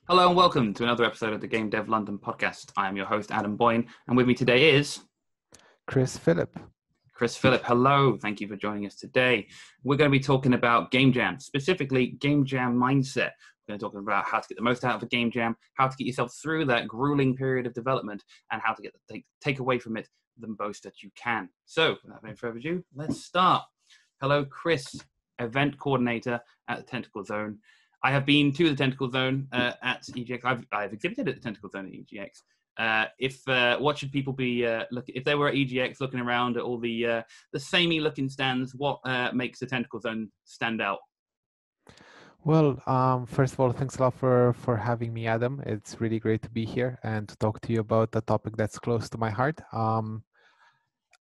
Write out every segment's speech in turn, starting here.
Hello and welcome to another episode of the Game Dev London podcast. I am your host, Adam Boyne, and with me today is Chris Filip. Chris Filip. Hello, thank you for joining us today. We're going to be talking about Game Jam, specifically Game Jam mindset. We're going to talk about how to get the most out of a Game Jam, how to get yourself through that grueling period of development, and how to get take away from it the most that you can. So, without any further ado, let's start. Hello, Chris, event coordinator at the Tentacle Zone. I have been to the Tentacle Zone at EGX. I've exhibited at the Tentacle Zone at EGX. What should people be looking if they were at EGX looking around at all the samey looking stands? What makes the Tentacle Zone stand out? Well, first of all, thanks a lot for having me, Adam. It's really great to be here and to talk to you about a topic that's close to my heart.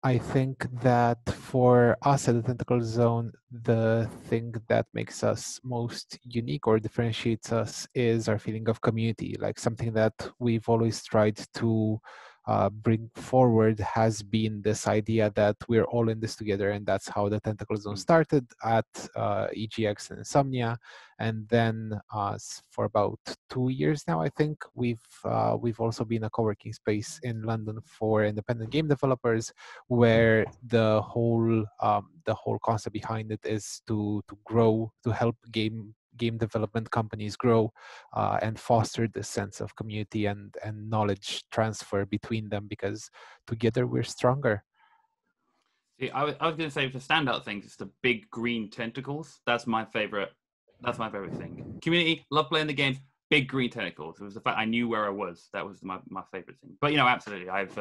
I think that for us at the Tentacle Zone, the thing that makes us most unique or differentiates us is our feeling of community. Like something that we've always tried to bring forward has been this idea that we're all in this together, and that's how the Tentacle Zone started at EGX and Insomnia. And then for about 2 years now, I think we've also been a coworking space in London for independent game developers, where the whole concept behind it is to grow, to help game development companies grow and foster this sense of community and knowledge transfer between them, because together we're stronger. See, I was going to say for standout things, it's the big green tentacles. That's my favorite. That's my favorite thing. Community, love playing the games. Big green tentacles. It was the fact I knew where I was. That was my favorite thing. But absolutely. I've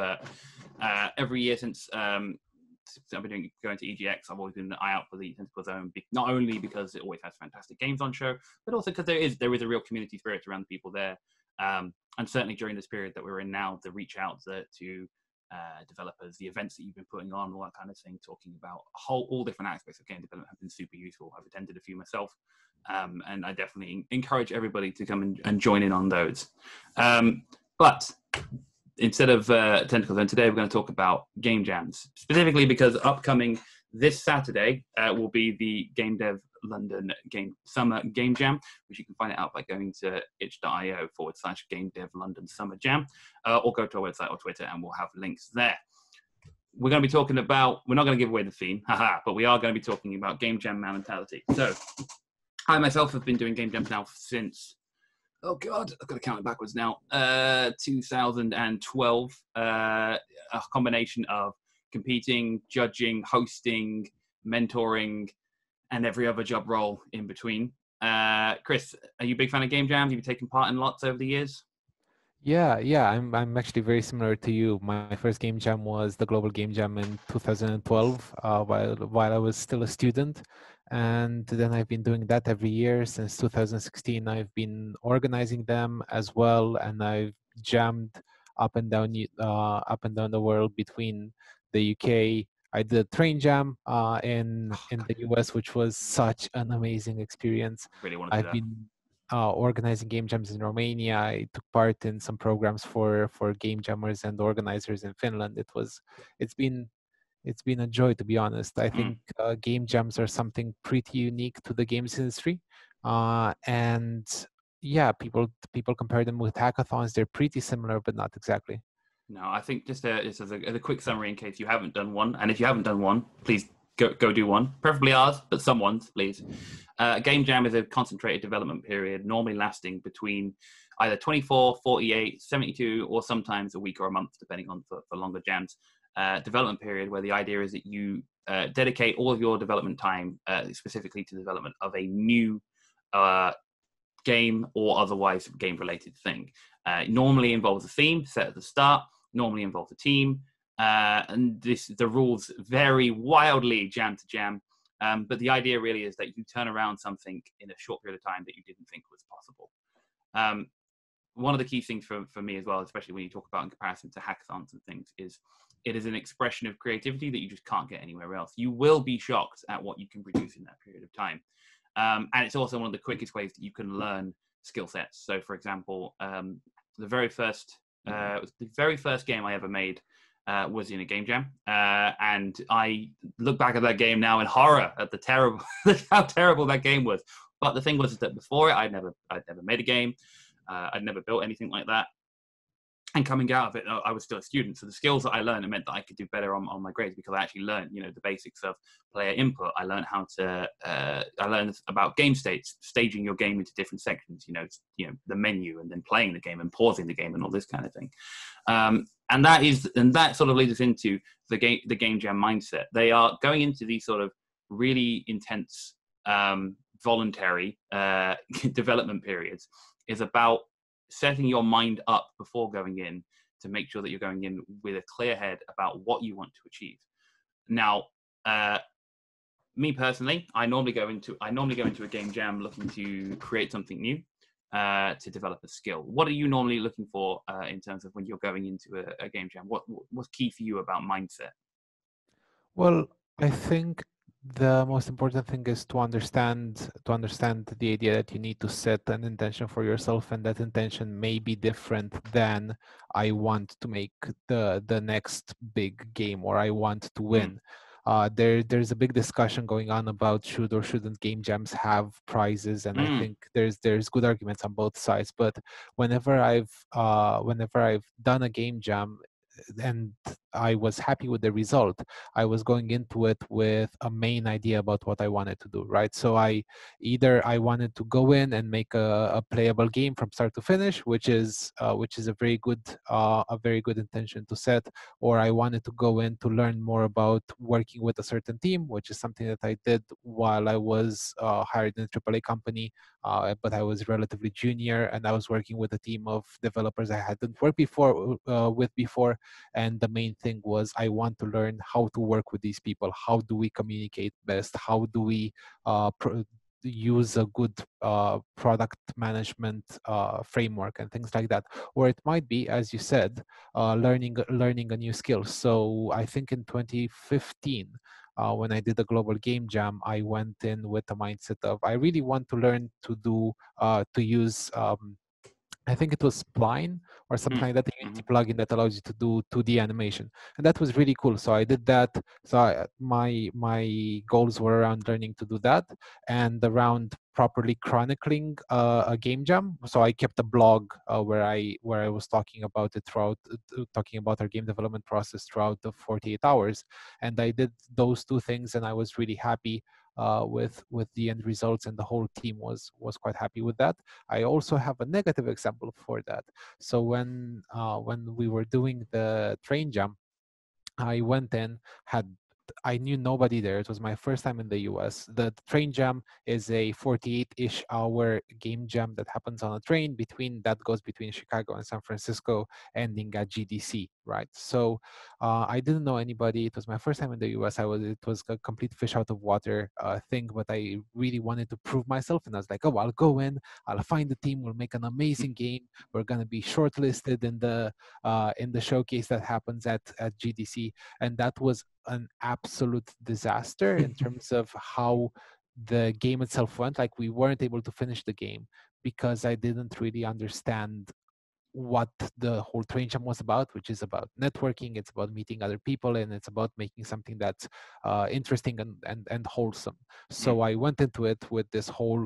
every year since I've been going to EGX, I've always been an eye out for the Tentacle Zone. Not only because it always has fantastic games on show, but also because there is a real community spirit around the people there. And certainly during this period that we're in now, the reach out to developers, the events that you've been putting on, all that kind of thing, talking about all different aspects of game development have been super useful. I've attended a few myself, and I definitely encourage everybody to come and join in on those. But instead of Tentacle Zone, today we're going to talk about game jams, specifically because upcoming this Saturday will be the Game Dev London Summer Game Jam, which you can find it out by going to itch.io/Game Dev London Summer Jam, or go to our website or Twitter, and we'll have links there. We're going to be talking about, we're not going to give away the theme, but we are going to be talking about game jam mentality. So, I myself have been doing game jams now since, oh God, I've got to count it backwards now, 2012, a combination of competing, judging, hosting, mentoring, and every other job role in between. Chris, are you a big fan of game jams? Have you taken part in lots over the years? Yeah, I'm actually very similar to you. My first game jam was the Global Game Jam in 2012, while I was still a student, and then I've been doing that every year since 2016. I've been organizing them as well, and I've jammed up and down the world between the UK. I did a train jam in the US, which was such an amazing experience. Really want to do that. I've been organizing game jams in Romania. I took part in some programs for game jammers and organizers in Finland. It's been a joy, to be honest. I think game jams are something pretty unique to the games industry, and yeah, people compare them with hackathons. They're pretty similar, but not exactly. No, I think just as a quick summary in case you haven't done one, and if you haven't done one, please go do one, preferably ours, but someone's, please. Game Jam is a concentrated development period, normally lasting between either 24, 48, 72, or sometimes a week or a month, depending on for longer jams. Development period where the idea is that you dedicate all of your development time specifically to the development of a new game or otherwise game-related thing. Normally involves a theme set at the start, normally involves a team, and the rules vary wildly jam to jam, but the idea really is that you turn around something in a short period of time that you didn't think was possible. One of the key things for me as well, especially when you talk about in comparison to hackathons and things, is it is an expression of creativity that you just can't get anywhere else. You will be shocked at what you can produce in that period of time. And it's also one of the quickest ways that you can learn skill sets. So, for example, the very first game I ever made was in a game jam, and I look back at that game now in horror at how terrible that game was. But the thing was that before it, I'd never made a game. I'd never built anything like that. And coming out of it, I was still a student. So the skills that I learned, it meant that I could do better on my grades because I actually learned, the basics of player input. I learned I learned about game states, staging your game into different sections, the menu, and then playing the game and pausing the game and all this kind of thing. And that sort of leads us into the game jam mindset. They are going into these sort of really intense, voluntary development periods is about setting your mind up before going in to make sure that you're going in with a clear head about what you want to achieve. Now, me personally, I normally go into a game jam looking to create something new, to develop a skill. What are you normally looking for in terms of when you're going into a game jam? What's key for you about mindset? Well, I think the most important thing is to understand the idea that you need to set an intention for yourself, and that intention may be different than I want to make the next big game, or I want to win. There's a big discussion going on about should or shouldn't game jams have prizes, and I think there's good arguments on both sides. But whenever I've done a game jam and I was happy with the result, I was going into it with a main idea about what I wanted to do, right? So I wanted to go in and make a playable game from start to finish, which is a very good intention to set, or I wanted to go in to learn more about working with a certain team, which is something that I did while I was hired in a AAA company, but I was relatively junior and I was working with a team of developers I hadn't worked with before. And the main thing was I want to learn how to work with these people. How do we communicate best? How do we use a good product management framework and things like that? Or it might be, as you said, learning a new skill. So I think in 2015, when I did the global game jam, I went in with the mindset of I really want to learn to use I think it was Spline or something like that, a Unity plugin that allows you to do 2D animation. And that was really cool. So I did that. So my goals were around learning to do that and around properly chronicling a game jam. So I kept a blog where I was talking about it talking about our game development process throughout the 48 hours. And I did those two things and I was really happy with the end results, and the whole team was quite happy with that. I also have a negative example for that. So when we were doing the train jam, I went in, I knew nobody there. It was my first time in the US. The train jam is a 48-ish hour game jam that happens on a train that goes between Chicago and San Francisco, ending at GDC, right? So I didn't know anybody. It was my first time in the US. It was a complete fish out of water thing, but I really wanted to prove myself. And I was like, oh, I'll go in, I'll find the team, we'll make an amazing game. We're going to be shortlisted in the showcase that happens at GDC. And that was an absolute disaster in terms of how the game itself went. Like, we weren't able to finish the game because I didn't really understand what the whole train jam was about, which is about networking. It's about meeting other people, and it's about making something that's interesting and wholesome. So I went into it with this whole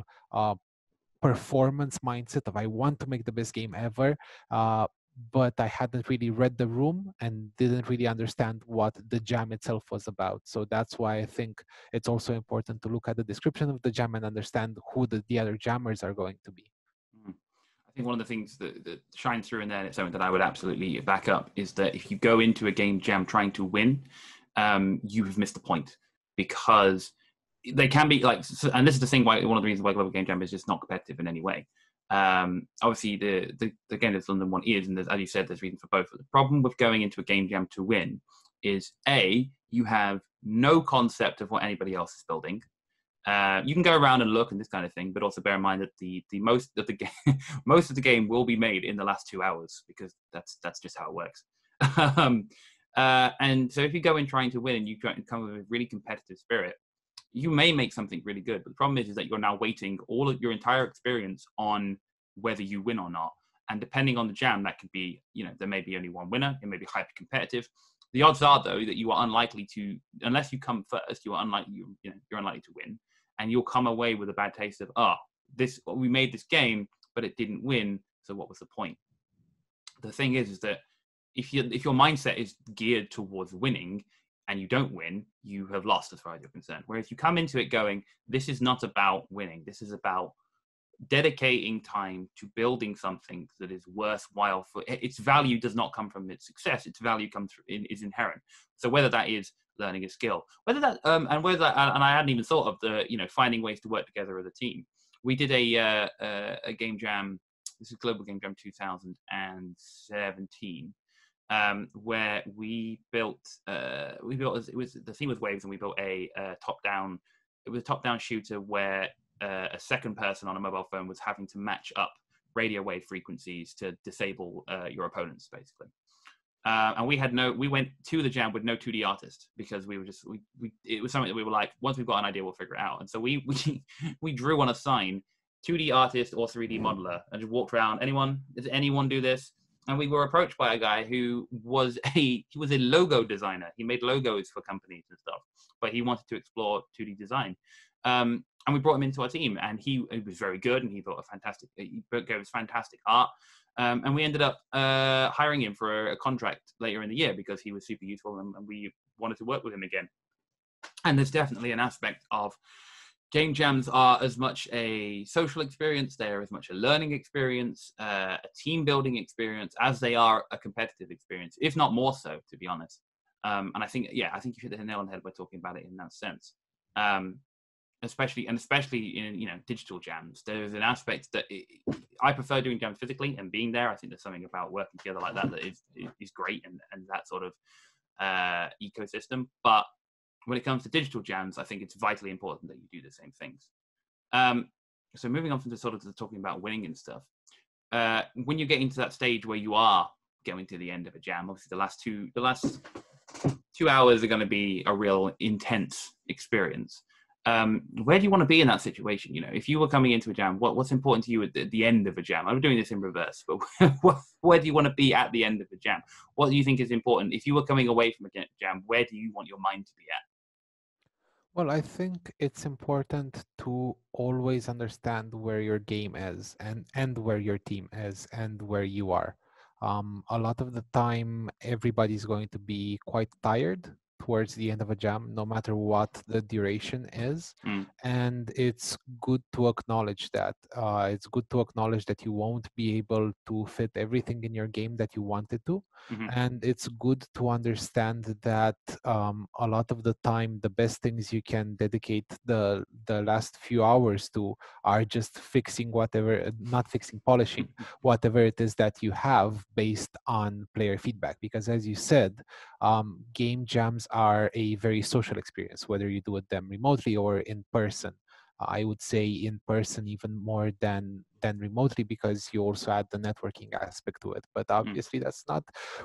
performance mindset of I want to make the best game ever, but I hadn't really read the room and didn't really understand what the jam itself was about. So that's why I think it's also important to look at the description of the jam and understand who the other jammers are going to be. I think one of the things that shines through in there, and it's something that I would absolutely back up, is that if you go into a game jam trying to win, you have missed the point, because they can be like, and this is the thing why one of the reasons why Global Game Jam is just not competitive in any way. Obviously, the gamedev.london one is, and as you said, there's reason for both. But the problem with going into a game jam to win is you have no concept of what anybody else is building. You can go around and look and this kind of thing, but also bear in mind that the most of the game most of the game will be made in the last 2 hours, because that's just how it works. And so if you go in trying to win and you come with a really competitive spirit, you may make something really good. But the problem is that you're now weighting all of your entire experience on whether you win or not. And depending on the jam, that could be, there may be only one winner. It may be hyper competitive. The odds are, though, that you are unlikely to, unless you come first, you're unlikely to win. And you'll come away with a bad taste of, we made this game, but it didn't win. So what was the point? The thing is that if your mindset is geared towards winning and you don't win, you have lost as far as you're concerned. Whereas you come into it going, this is not about winning. This is about dedicating time to building something that is worthwhile. For its value does not come from its success. Its value comes is inherent. So whether that is learning a skill, whether that and I hadn't even thought of the finding ways to work together as a team. We did a game jam. This is Global Game Jam 2017. Where we built it was the theme was waves, and we built a top-down. It was a top-down shooter where a second person on a mobile phone was having to match up radio wave frequencies to disable your opponents, basically. And we went to the jam with no 2D artist because we were just it was something that we were like, once we've got an idea, we'll figure it out. And so we drew on a sign 2D artist or 3D modeler and just walked around. Does anyone do this? And we were approached by a guy who was a logo designer. He made logos for companies and stuff, but he wanted to explore 2D design. And we brought him into our team, and he was very good, and he gave us fantastic art. And we ended up hiring him for a contract later in the year because he was super useful, and we wanted to work with him again. And there's definitely an aspect of game jams are as much a social experience, they are as much a learning experience, a team building experience, as they are a competitive experience, if not more so, to be honest. And I think you hit the nail on the head by talking about it in that sense. Especially in digital jams, there's an aspect that I prefer doing jams physically and being there. I think there's something about working together like that is great, and that sort of ecosystem. But when it comes to digital jams, I think it's vitally important that you do the same things. So moving on from talking about winning and stuff, when you get into that stage where you are going to the end of a jam, obviously the last 2 hours are going to be a real intense experience. Where do you want to be in that situation? If you were coming into a jam, what's important to you at the end of a jam? I'm doing this in reverse, but where do you want to be at the end of a jam? What do you think is important? If you were coming away from a jam, where do you want your mind to be at? Well, I think it's important to always understand where your game is and where your team is and where you are. A lot of the time, everybody's going to be quite tired towards the end of a jam, no matter what the duration is. And it's good to acknowledge that. It's good to acknowledge that you won't be able to fit everything in your game that you wanted to. And it's good to understand that a lot of the time, the best things you can dedicate the last few hours to are just polishing whatever it is that you have based on player feedback. Because as you said, game jams are a very social experience, whether you do them remotely or in person. I would say in person even more than remotely, because you also add the networking aspect to it. But obviously that's not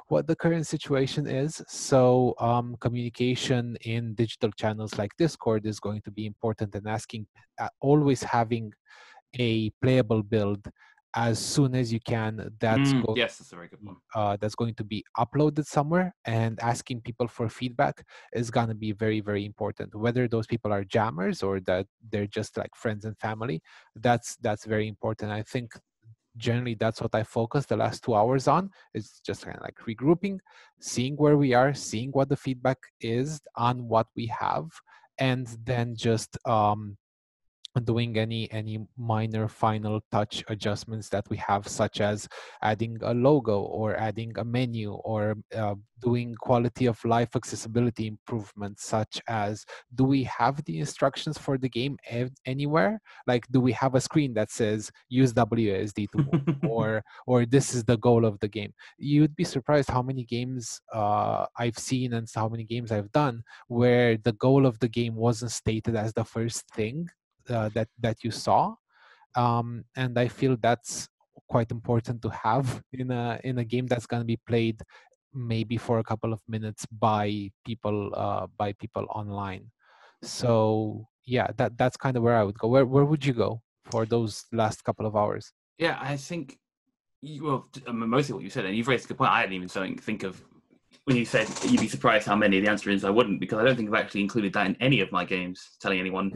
what the current situation is. So communication in digital channels like Discord is going to be important, and always having a playable build as soon as you can. That's that's a very good one. That's going to be uploaded somewhere, and asking people for feedback is going to be very, very important. Whether those people are jammers or that they're just like friends and family, that's very important. I think generally that's what I focus the last 2 hours on. It's just kind of like regrouping, seeing where we are, seeing what the feedback is on what we have, and then just doing any minor final touch adjustments that we have, such as adding a logo or adding a menu, or doing quality of life accessibility improvements, such as, do we have the instructions for the game anywhere? Like, do we have a screen that says use WASD to move, or this is the goal of the game? You'd be surprised how many games I've seen and how many games I've done where the goal of the game wasn't stated as the first thing that you saw, and I feel that's quite important to have in a game that's going to be played maybe for a couple of minutes by people online. So yeah, that's kind of where I would go. Where would you go for those last couple of hours? Yeah, I think mostly what you said, and you've raised a good point. I hadn't even think of When you said you'd be surprised how many, the answer is I wouldn't, because I don't think I've actually included that in any of my games, telling anyone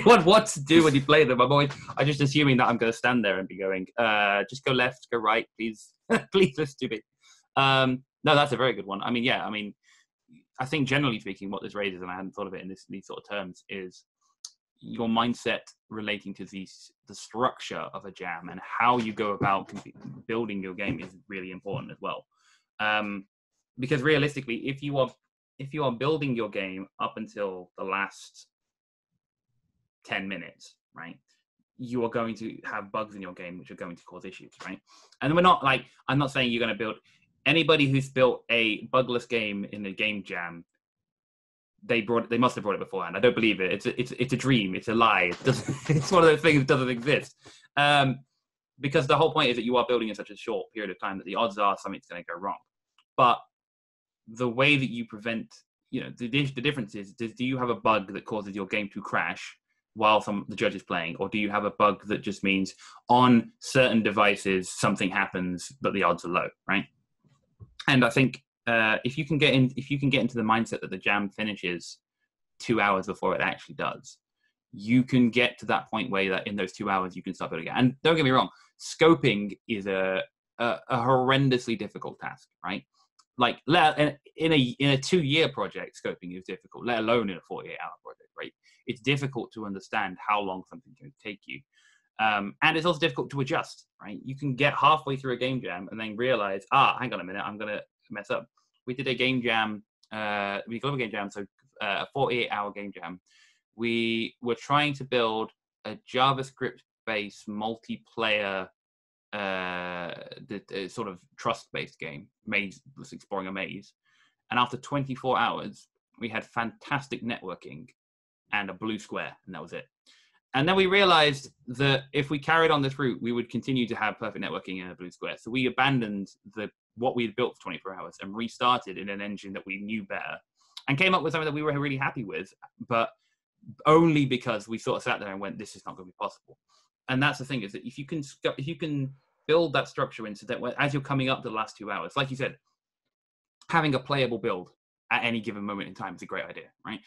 what to do when you play them. I'm just assuming that I'm going to stand there and be going, just go left, go right, please, please, listen to me. No, that's a very good one. I mean, yeah, I mean, I think generally speaking, what this raises, and I hadn't thought of it in these sort of terms, is your mindset relating to the structure of a jam and how you go about building your game is really important as well. Because realistically, if you are building your game up until the last 10 minutes, right, you are going to have bugs in your game which are going to cause issues, right? And I'm not saying you're going to build, anybody who's built a bugless game in a game jam, they must have brought it beforehand. I don't believe it. It's a dream. It's a lie. It's one of those things that doesn't exist. Because the whole point is that you are building in such a short period of time that the odds are something's going to go wrong. But the way that you prevent, the difference is, do you have a bug that causes your game to crash while the judge is playing, or do you have a bug that just means on certain devices something happens but the odds are low, right? And I think if you can get into the mindset that the jam finishes 2 hours before it actually does, you can get to that point where that in those 2 hours you can start building it. And don't get me wrong, scoping is a horrendously difficult task, right? Like in a 2-year project, scoping is difficult, let alone in a 48-hour project, right? It's difficult to understand how long something can take you. And it's also difficult to adjust, right? You can get halfway through a game jam and then realize, hang on a minute, I'm going to mess up. We did a game jam, we call it a game jam, so a 48-hour game jam. We were trying to build a JavaScript-based multiplayer the sort of trust-based game. Maze was exploring a maze, and after 24 hours, we had fantastic networking and a blue square, and that was it. And then we realized that if we carried on this route, we would continue to have perfect networking and a blue square. So we abandoned what we had built for 24 hours and restarted in an engine that we knew better, and came up with something that we were really happy with, but only because we sort of sat there and went, this is not going to be possible. And that's the thing, is that if you can build that structure into that, as you're coming up to the last 2 hours, like you said, having a playable build at any given moment in time is a great idea, right?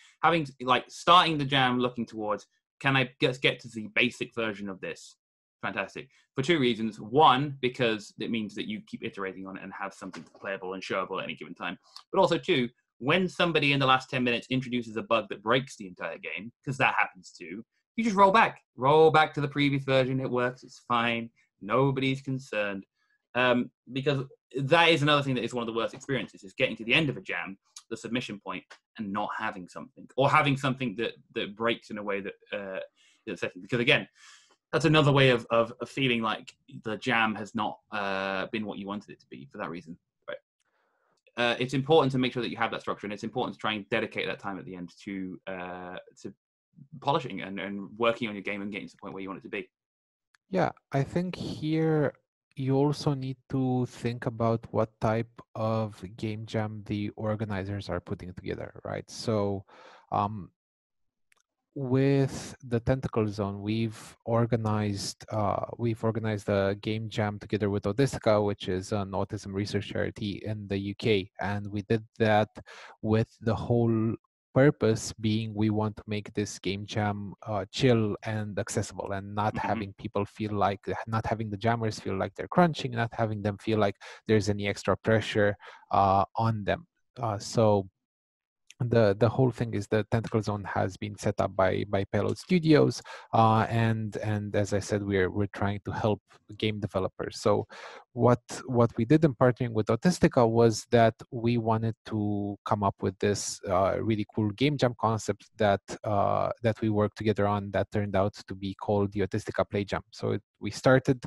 Starting the jam looking towards, can I just get to the basic version of this? Fantastic. For 2 reasons. One, because it means that you keep iterating on it and have something playable and showable at any given time. But also 2, when somebody in the last 10 minutes introduces a bug that breaks the entire game, because that happens too, you just roll back to the previous version. It works. It's fine. Nobody's concerned. Because that is another thing that is one of the worst experiences, is getting to the end of a jam, the submission point, and not having something, or having something that breaks in a way that because again, that's another way of feeling like the jam has not been what you wanted it to be for that reason. Right. It's important to make sure that you have that structure, and it's important to try and dedicate that time at the end to polishing and working on your game and getting to the point where you want it to be. Yeah, I think here you also need to think about what type of game jam the organizers are putting together, right? So with the Tentacle Zone, we've organized a game jam together with Autistica, which is an autism research charity in the UK, and we did that with the whole purpose being we want to make this game jam chill and accessible, and not having people feel like, not having the jammers feel like they're crunching, not having them feel like there's any extra pressure on them. So the whole thing is the Tentacle Zone has been set up by Payload Studios, and as I said, we're trying to help game developers. So what we did in partnering with Autistica was that we wanted to come up with this really cool game jam concept that we worked together on, that turned out to be called the Autistica Play Jam. So we started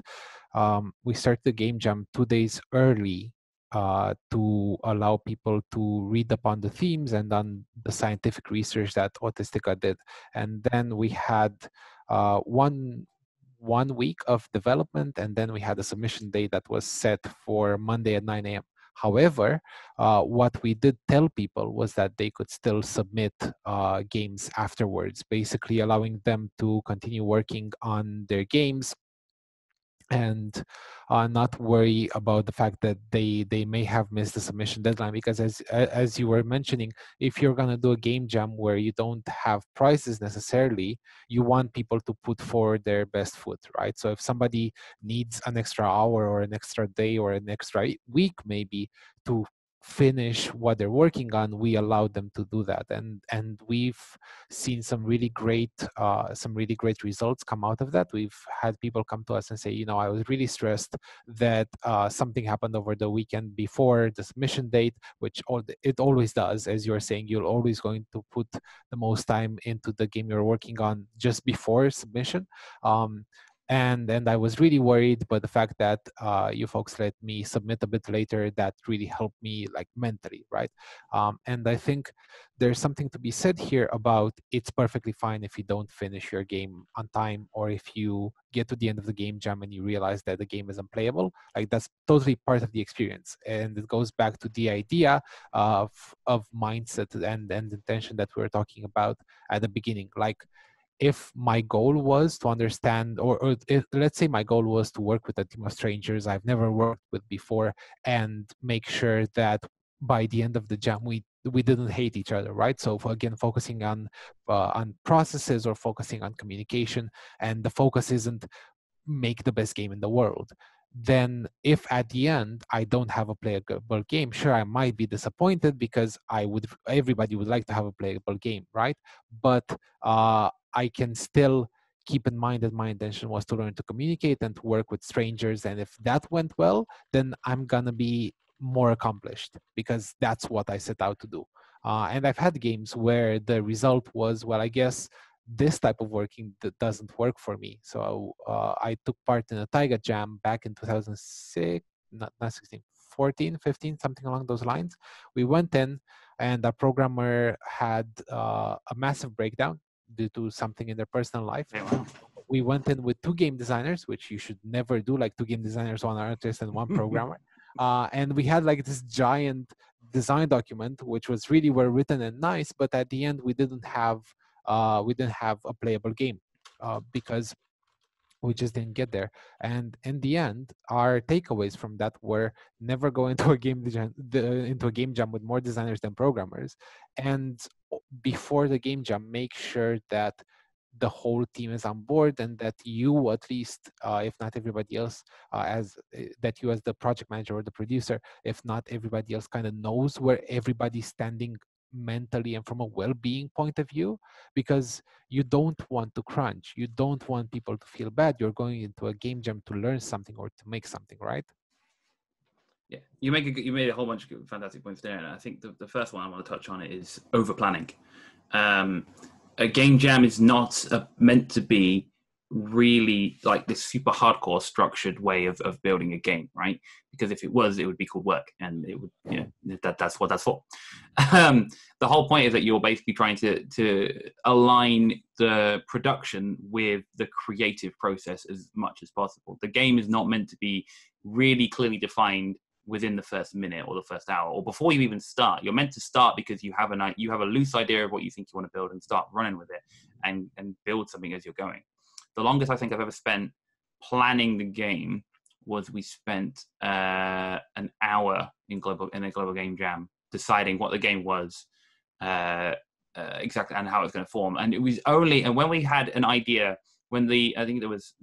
the game jam 2 days early, to allow people to read upon the themes and on the scientific research that Autistica did. And then we had one week of development, and then we had a submission date that was set for Monday at 9 a.m. However, what we did tell people was that they could still submit games afterwards, basically allowing them to continue working on their games and not worry about the fact that they may have missed the submission deadline, because as you were mentioning, if you're going to do a game jam where you don't have prizes necessarily, you want people to put forward their best foot, right? So if somebody needs an extra hour or an extra day or an extra week maybe to finish what they're working on, we allow them to do that, and we've seen some really great results come out of that. We've had people come to us and say, I was really stressed that something happened over the weekend before the submission date, which it always does. As you're saying, you're always going to put the most time into the game you're working on just before submission. And I was really worried, but the fact that you folks let me submit a bit later, that really helped me, like, mentally, right? And I think there's something to be said here about it's perfectly fine if you don't finish your game on time, or if you get to the end of the game jam and you realize that the game is unplayable. Like, that's totally part of the experience, and it goes back to the idea of mindset and intention that we were talking about at the beginning. Like, if my goal was to understand, or if, let's say my goal was to work with a team of strangers I've never worked with before, and make sure that by the end of the jam we didn't hate each other, right? So again, focusing on processes, or focusing on communication, and the focus isn't make the best game in the world. Then if at the end I don't have a playable game, sure, I might be disappointed, because everybody would like to have a playable game, right? But I can still keep in mind that my intention was to learn to communicate and to work with strangers, and if that went well, then I'm gonna be more accomplished, because that's what I set out to do. And I've had games where the result was, well, I guess this type of working that doesn't work for me. So I took part in a Taiga Jam back in 2006, not 16, 14, 15, something along those lines. We went in, and a programmer had a massive breakdown due to something in their personal life. Wow. We went in with 2 game designers, which you should never do, like 2 game designers, 1 artist, and 1 programmer. And we had like this giant design document, which was really well written and nice, but at the end we didn't have a playable game because we just didn't get there. And in the end, our takeaways from that were never go into a game jam with more designers than programmers, and before the game jam, make sure that the whole team is on board, and that you, at least, if not everybody else, that you as the project manager or the producer, if not everybody else, kind of knows where everybody's standing mentally and from a well-being point of view, because you don't want to crunch. You don't want people to feel bad. You're going into a game jam to learn something or to make something, right? Yeah, you made a whole bunch of fantastic points there, and I think the first one I want to touch on is over planning. A game jam is not meant to be really like this super hardcore structured way of building a game, right? Because if it was, it would be called work, and it would, that's what that's for. The whole point is that you're basically trying to align the production with the creative process as much as possible. The game is not meant to be really clearly defined within the first minute or the first hour or before you even start. You're meant to start because you have a loose idea of what you think you want to build, and start running with it and build something as you're going. The longest I think I've ever spent planning the game was we spent an hour in a global game jam deciding what the game was exactly and how it's going to form. And it was only, and when we had an idea, I think there was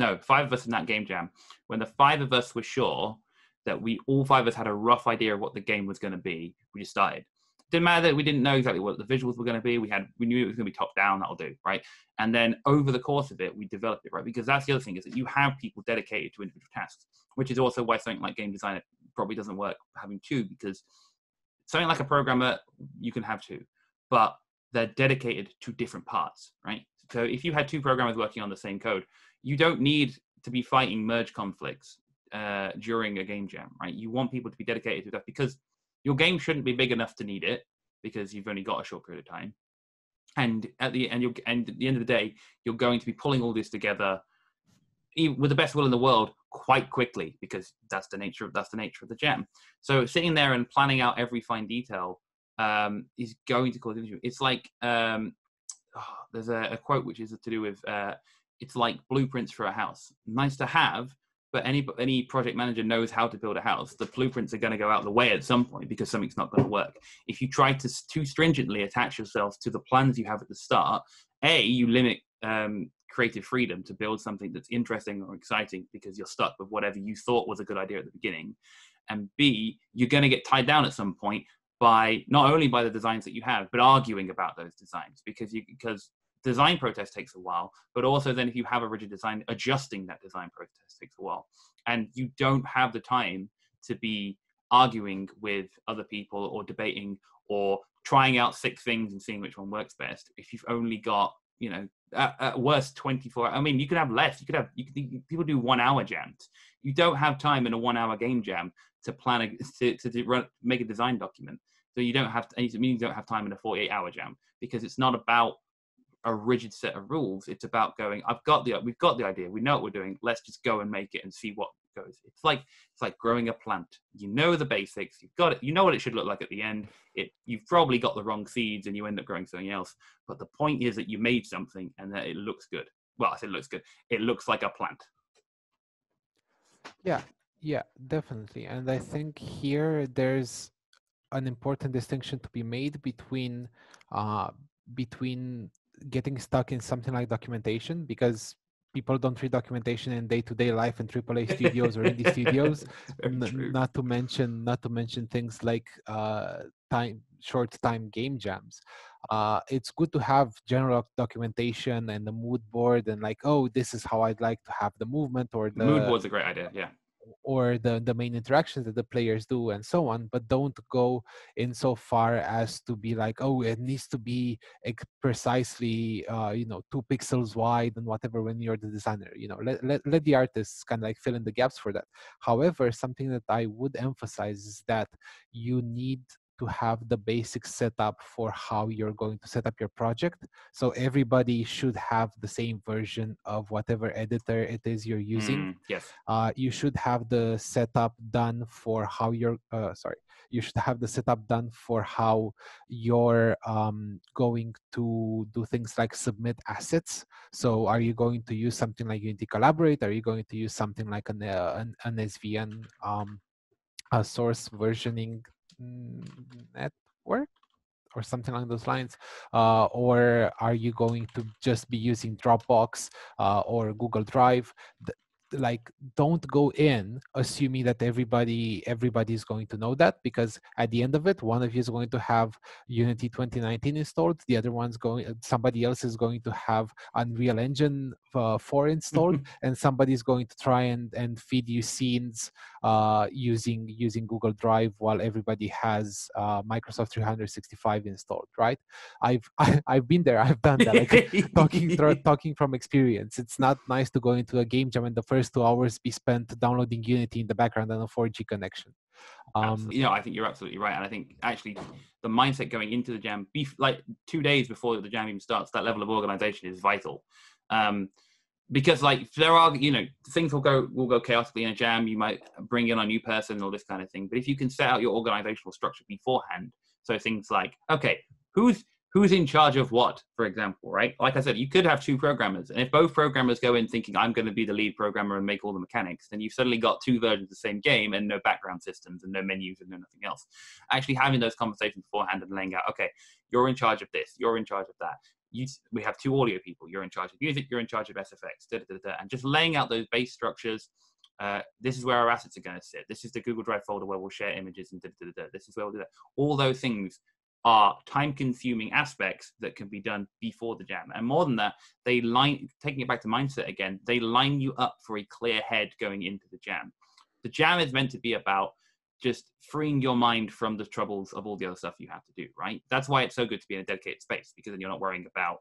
5 of us in that game jam, when the 5 of us were sure that all 5 of us had a rough idea of what the game was going to be, we just started. It didn't matter that we didn't know exactly what the visuals were going to be. We knew it was going to be top down. That'll do, right? And then over the course of it, we developed it, right? Because that's the other thing, is that you have people dedicated to individual tasks, which is also why something like game design probably doesn't work having 2, because something like a programmer, you can have 2, but they're dedicated to different parts, right? So if you had 2 programmers working on the same code, you don't need to be fighting merge conflicts during a game jam, right? You want people to be dedicated to that, because your game shouldn't be big enough to need it, because you've only got a short period of time. And at the end of the day, you're going to be pulling all this together with the best will in the world quite quickly, because that's the nature of the jam. So sitting there and planning out every fine detail is going to cause issue. It's like there's a quote which is to do with it's like blueprints for a house. Nice to have, but any project manager knows how to build a house. The blueprints are going to go out the way at some point because something's not going to work. If you try to too stringently attach yourself to the plans you have at the start, you limit creative freedom to build something that's interesting or exciting because you're stuck with whatever you thought was a good idea at the beginning. And B, you're going to get tied down at some point by not only by the designs that you have, but arguing about those designs because design process takes a while, but also then if you have a rigid design, adjusting that design process takes a while. And you don't have the time to be arguing with other people or debating or trying out 6 things and seeing which one works best if you've only got, at worst 24. I mean, you could have less. People do 1 hour jams. You don't have time in a 1 hour game jam to plan make a design document. So you don't have time in a 48-hour jam because it's not about a rigid set of rules. It's about going, we've got the idea, we know what we're doing, let's just go and make it and see what goes. It's like growing a plant. You know the basics, you've got it, you know what it should look like at the end. You've probably got the wrong seeds and you end up growing something else, but the point is that you made something and that it looks good. Well, I say it looks good, it looks like a plant. Yeah, definitely. And I think here there's an important distinction to be made between getting stuck in something like documentation, because people don't read documentation in day-to-day life in AAA studios or indie studios. Not to mention things like short time game jams. It's good to have general documentation and the mood board and like, oh, this is how I'd like to have the movement, or the mood board's a great idea, yeah. Or the main interactions that the players do and so on, but don't go in so far as to be like, oh, it needs to be precisely 2 pixels wide and whatever when you're the designer. Let the artists kind of like fill in the gaps for that. However, something that I would emphasize is that you need to have the basic setup for how you're going to set up your project. So everybody should have the same version of whatever editor it is you're using. Yes. You should have the setup done for how you're you should have the setup done for how you're going to do things like submit assets. So are you going to use something like Unity Collaborate? Are you going to use something like an SVN a source versioning network or something along those lines, or are you going to just be using Dropbox or Google Drive? Don't go in assuming that everybody's going to know that, because at the end of it, one of you is going to have Unity 2019 installed, the other somebody else is going to have Unreal Engine 4 installed, and somebody's going to try and feed you scenes using Google Drive while everybody has Microsoft 365 installed, right? I've been there, I've done that, like talking from experience. It's not nice to go into a game jam and the first 2 hours be spent downloading Unity in the background on a 4G connection. I think you're absolutely right, and I think actually the mindset going into the jam, like 2 days before the jam even starts, that level of organization is vital. Because like there are, things will go chaotically in a jam. You might bring in a new person or this kind of thing. But if you can set out your organizational structure beforehand, so things like, okay, who's in charge of what, for example, right? Like I said, you could have 2 programmers, and if both programmers go in thinking I'm going to be the lead programmer and make all the mechanics, then you've suddenly got 2 versions of the same game and no background systems and no menus and no nothing else. Actually having those conversations beforehand and laying out, okay, you're in charge of this, you're in charge of that. We have 2 audio people, you're in charge of music, you're in charge of SFX, and just laying out those base structures. This is where our assets are going to sit. This is the Google Drive folder where we'll share images and this is where we'll do that. All those things are time-consuming aspects that can be done before the jam. And more than that, taking it back to mindset again, they line you up for a clear head going into the jam. The jam is meant to be about just freeing your mind from the troubles of all the other stuff you have to do, right? That's why it's so good to be in a dedicated space, because then you're not worrying about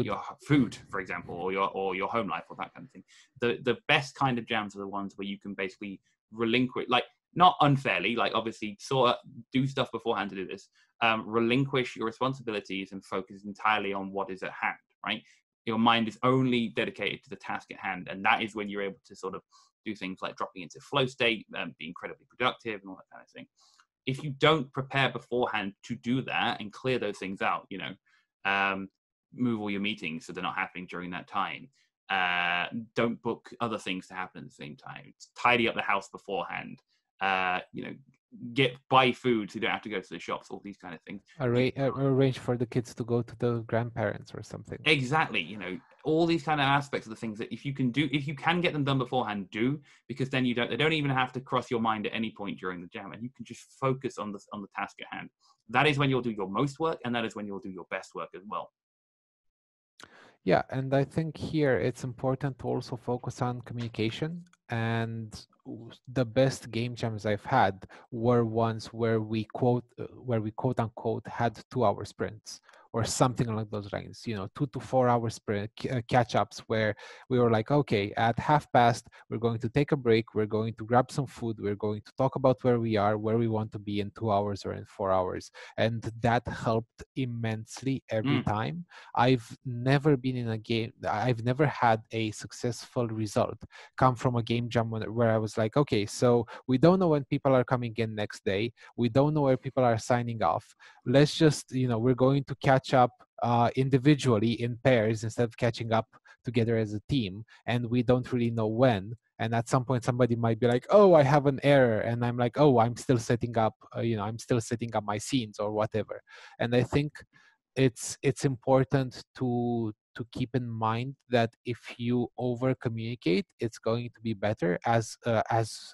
your food, for example, or your home life or that kind of thing. The best kind of jams are the ones where you can basically relinquish, like not unfairly, like obviously sort of do stuff beforehand to do this, relinquish your responsibilities and focus entirely on what is at hand, right? Your mind is only dedicated to the task at hand, and that is when you're able to sort of do things like dropping into flow state, be incredibly productive and all that kind of thing. If you don't prepare beforehand to do that and clear those things out, move all your meetings so they're not happening during that time. Don't book other things to happen at the same time. Tidy up the house beforehand. Buy food so you don't have to go to the shops. All these kind of things. Arrange for the kids to go to the grandparents or something. Exactly. All these kind of aspects of the things that if you can get them done beforehand, do, because then they don't even have to cross your mind at any point during the jam, and you can just focus on the task at hand. That is when you'll do your most work, and that is when you'll do your best work as well. Yeah, and I think here it's important to also focus on communication. And the best game jams I've had were ones where we quote unquote had 2-hour sprints or something along those lines. 2 to 4 hour sprint catch-ups where we were like, okay, at 1:30 we're going to take a break, we're going to grab some food, we're going to talk about where we are, where we want to be in 2 hours or in 4 hours, and that helped immensely every time. I've never had a successful result come from a game jam where I was like, okay, so we don't know when people are coming in next day, we don't know where people are signing off, let's just, we're going to catch up individually in pairs instead of catching up together as a team, and we don't really know when. And at some point somebody might be like, oh, I have an error, and I'm like, oh, I'm still setting up my scenes or whatever. And I think it's important to keep in mind that if you over communicate, it's going to be better, as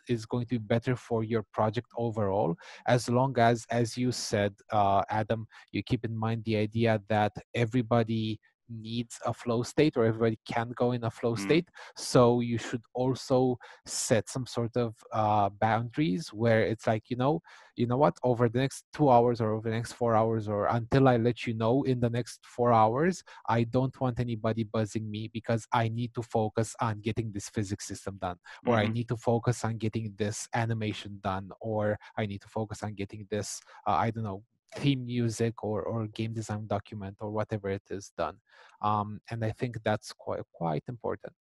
is going to be better for your project overall, as long as you said, Adam, you keep in mind the idea that everybody needs a flow state, or everybody can go in a flow state. So you should also set some sort of boundaries where it's like, you know what, over the next 2 hours or over the next 4 hours, or until I let you know in the next 4 hours, I don't want anybody buzzing me because I need to focus on getting this physics system done, or I need to focus on getting this animation done, or I need to focus on getting this, I don't know, theme music or game design document or whatever it is done. And I think that's quite important.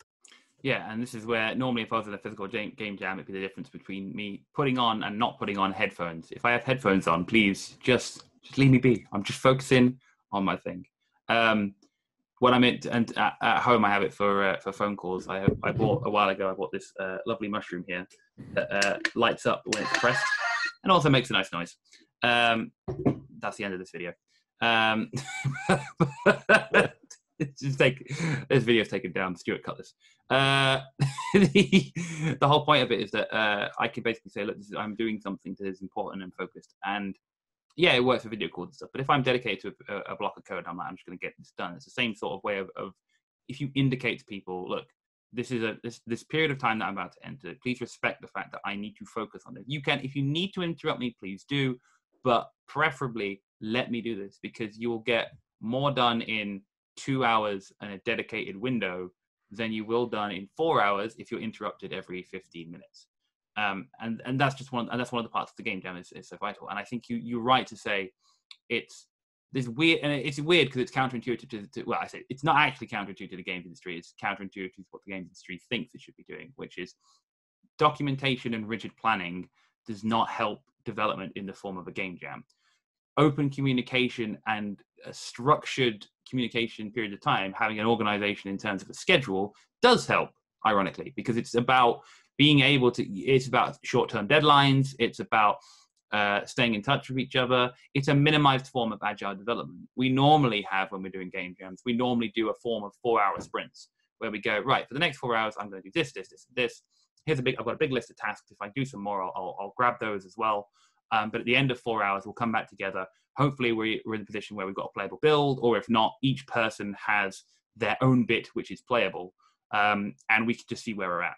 Yeah, and this is where normally if I was in a physical game jam, it'd be the difference between me putting on and not putting on headphones. If I have headphones on, please just leave me be. I'm just focusing on my thing. When I'm at home, I have it for phone calls. I bought a while ago. I bought this lovely mushroom here that lights up when it's pressed and also makes a nice noise. That's the end of this video. This video is taken down. Stuart cut this. The whole point of it is that I can basically say, look, I'm doing something that is important and focused, and yeah, it works for video calls and stuff. But if I'm dedicated to a block of code, I'm like, I'm just going to get this done. It's the same sort of way of if you indicate to people, look, this is this period of time that I'm about to enter. Please respect the fact that I need to focus on it. You can, if you need to interrupt me, please do, but preferably let me do this, because you will get more done in 2 hours and a dedicated window than you will done in 4 hours if you're interrupted every 15 minutes. And that's just one of the parts of the game jam is so vital. And I think you're right to say it's this weird, and it's weird because it's counterintuitive to well, I say it's not actually counterintuitive to the games industry. It's counterintuitive to what the games industry thinks it should be doing, which is documentation and rigid planning does not help development in the form of a game jam. Open communication and a structured communication period of time, having an organization in terms of a schedule, does help, ironically, because it's about being able to, it's about short-term deadlines, it's about staying in touch with each other. It's a minimized form of agile development. We normally have, when we're doing game jams, we normally do a form of 4-hour sprints where we go, right, for the next 4 hours, I'm going to do this, this, this, and this. I've got a big list of tasks. If I do some more, I'll grab those as well. But at the end of 4 hours, we'll come back together. Hopefully we're in a position where we've got a playable build, or if not, each person has their own bit, which is playable. And we can just see where we're at.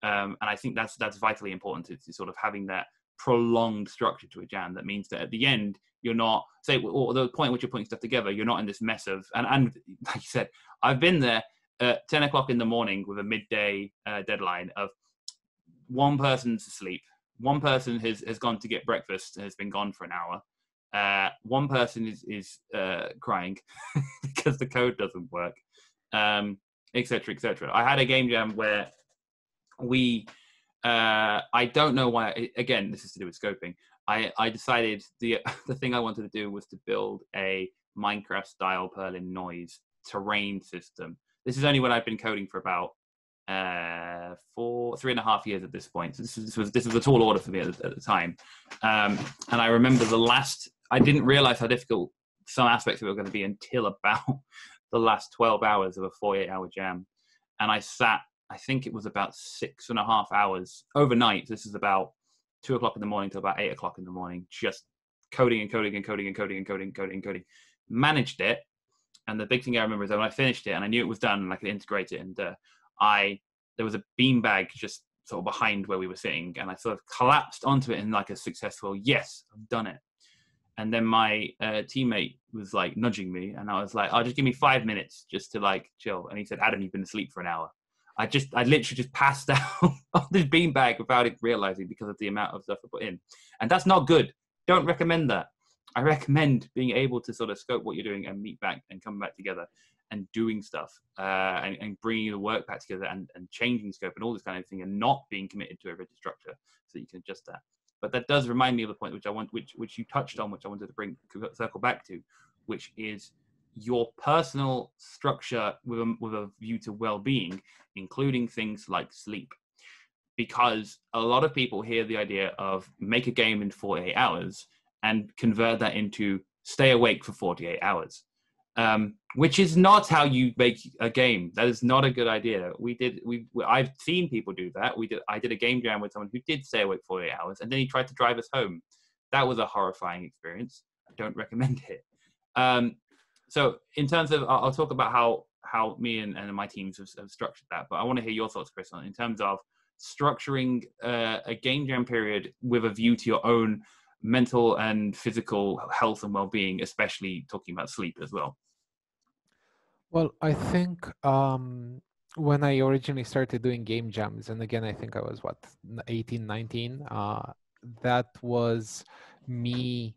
And I think that's vitally important to sort of having that prolonged structure to a jam. That means that at the end, you're not, or the point at which you're putting stuff together, you're not in this mess of, and like you said, I've been there at 10 o'clock in the morning with a midday deadline of one person's asleep. One person has gone to get breakfast and has been gone for an hour. One person is crying because the code doesn't work, etc., etc. I had a game jam where I don't know why, again, this is to do with scoping. I decided the thing I wanted to do was to build a Minecraft-style Perlin noise terrain system. This is only when I've been coding for about 3.5 years at this point. So this was a tall order for me at the time. And I remember I didn't realize how difficult some aspects of it were going to be until about the last 12 hours of a 48-hour jam. And I sat, I think it was about 6.5 hours overnight. This is about 2 o'clock in the morning till about 8 o'clock in the morning, just coding and coding and coding and coding and coding and coding and coding. Managed it. And the big thing I remember is that when I finished it and I knew it was done and I could integrate it, and there was a beanbag just sort of behind where we were sitting, and I sort of collapsed onto it in like a successful, yes, I've done it. And then my teammate was like nudging me, and I was like, oh, just give me 5 minutes just to like chill. And he said, Adam, you've been asleep for an hour. I literally just passed out on this beanbag without it realizing because of the amount of stuff I put in. And that's not good. Don't recommend that. I recommend being able to sort of scope what you're doing and meet back and come back together and doing stuff and bringing the work back together and changing scope and all this kind of thing, and not being committed to a rigid structure so you can adjust that. But that does remind me of the point which you touched on, which I wanted to circle back to, which is your personal structure with a view to well-being, including things like sleep. Because a lot of people hear the idea of make a game in 48 hours and convert that into stay awake for 48 hours, which is not how you make a game. That is not a good idea. I've seen people do that. I did a game jam with someone who did stay awake 48 hours, and then he tried to drive us home. That was a horrifying experience. I don't recommend it. So in terms of, I'll talk about how me and my teams have structured that, but I want to hear your thoughts, Chris, on in terms of structuring a game jam period with a view to your own mental and physical health and well-being, especially talking about sleep as well. Well, I think when I originally started doing game jams, and again, I think I was 18, 19, that was me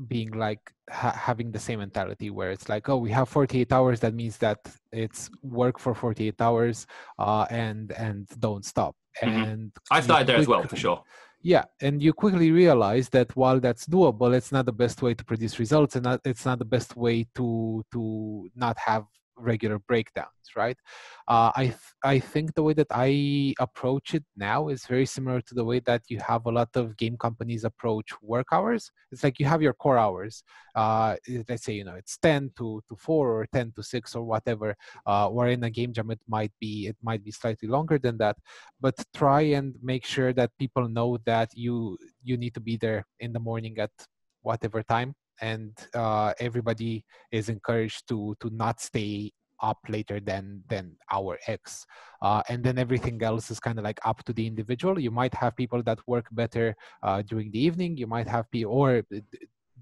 being like having the same mentality where it's like, oh, we have 48 hours. That means that it's work for 48 hours and don't stop. And I started there as well, for sure. Yeah, and you quickly realize that while that's doable, it's not the best way to produce results, and it's not the best way to not have regular breakdowns, right? I think the way that I approach it now is very similar to the way that you have a lot of game companies approach work hours. It's like you have your core hours. Let's say, it's 10 to 4 or 10 to 6 or whatever. Or in a game jam, it might be slightly longer than that. But try and make sure that people know that you need to be there in the morning at whatever time. And everybody is encouraged to not stay up later than hour X. And then everything else is kind of like up to the individual. You might have people that work better during the evening. You might have people, or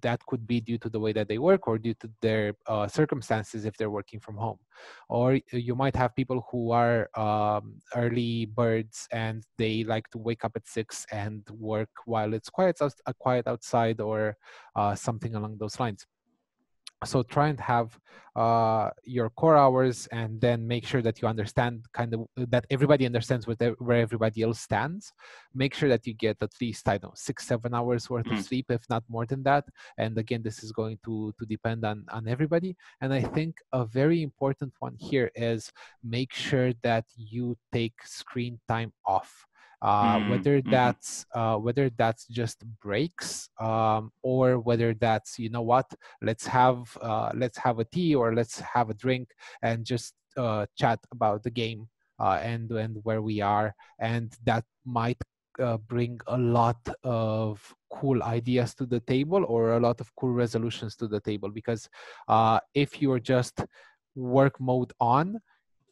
that could be due to the way that they work or due to their circumstances if they're working from home. Or you might have people who are early birds and they like to wake up at 6 and work while it's quiet outside or something along those lines. So try and have your core hours, and then make sure that you understand that everybody understands where everybody else stands. Make sure that you get at least, 6-7 hours worth of sleep, if not more than that. And again, this is going to depend on everybody. And I think a very important one here is make sure that you take screen time off. Whether that's just breaks or whether that's, let's have a tea or let's have a drink and just chat about the game and where we are, and that might bring a lot of cool ideas to the table or a lot of cool resolutions to the table. Because if you're just work mode on,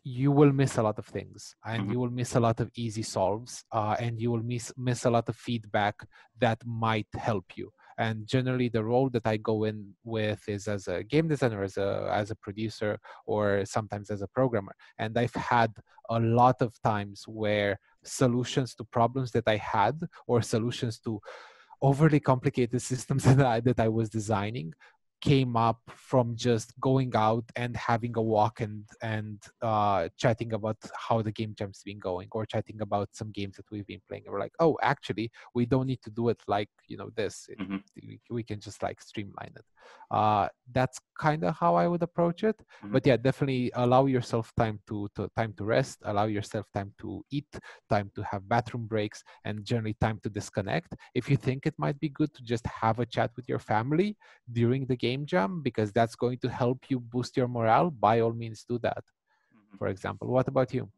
you will miss a lot of things, and you will miss a lot of easy solves, and you will miss a lot of feedback that might help you. And generally, the role that I go in with is as a game designer, as a producer, or sometimes as a programmer. And I've had a lot of times where solutions to problems that I had, or solutions to overly complicated systems that I was designing, came up from just going out and having a walk and chatting about how the game jam's been going, or chatting about some games that we've been playing. And we're like, oh, actually, we don't need to do it like, this. We can just like streamline it. That's kind of how I would approach it. But yeah, definitely allow yourself time to rest, allow yourself time to eat, time to have bathroom breaks, and generally time to disconnect. If you think it might be good to just have a chat with your family during the game jam, because that's going to help you boost your morale, by all means do that. For example, what about you?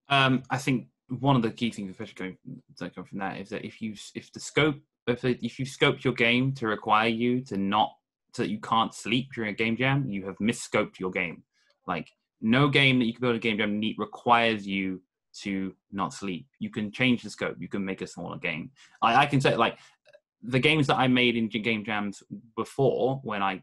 I think one of the key things, especially coming from that, is that if you scoped your game to require you to not, so that you can't sleep during a game jam, you have misscoped your game. Like, no game that you can build a game jam requires you to not sleep. You can change the scope. You can make a smaller game. I can say, like, the games that I made in game jams before, when I,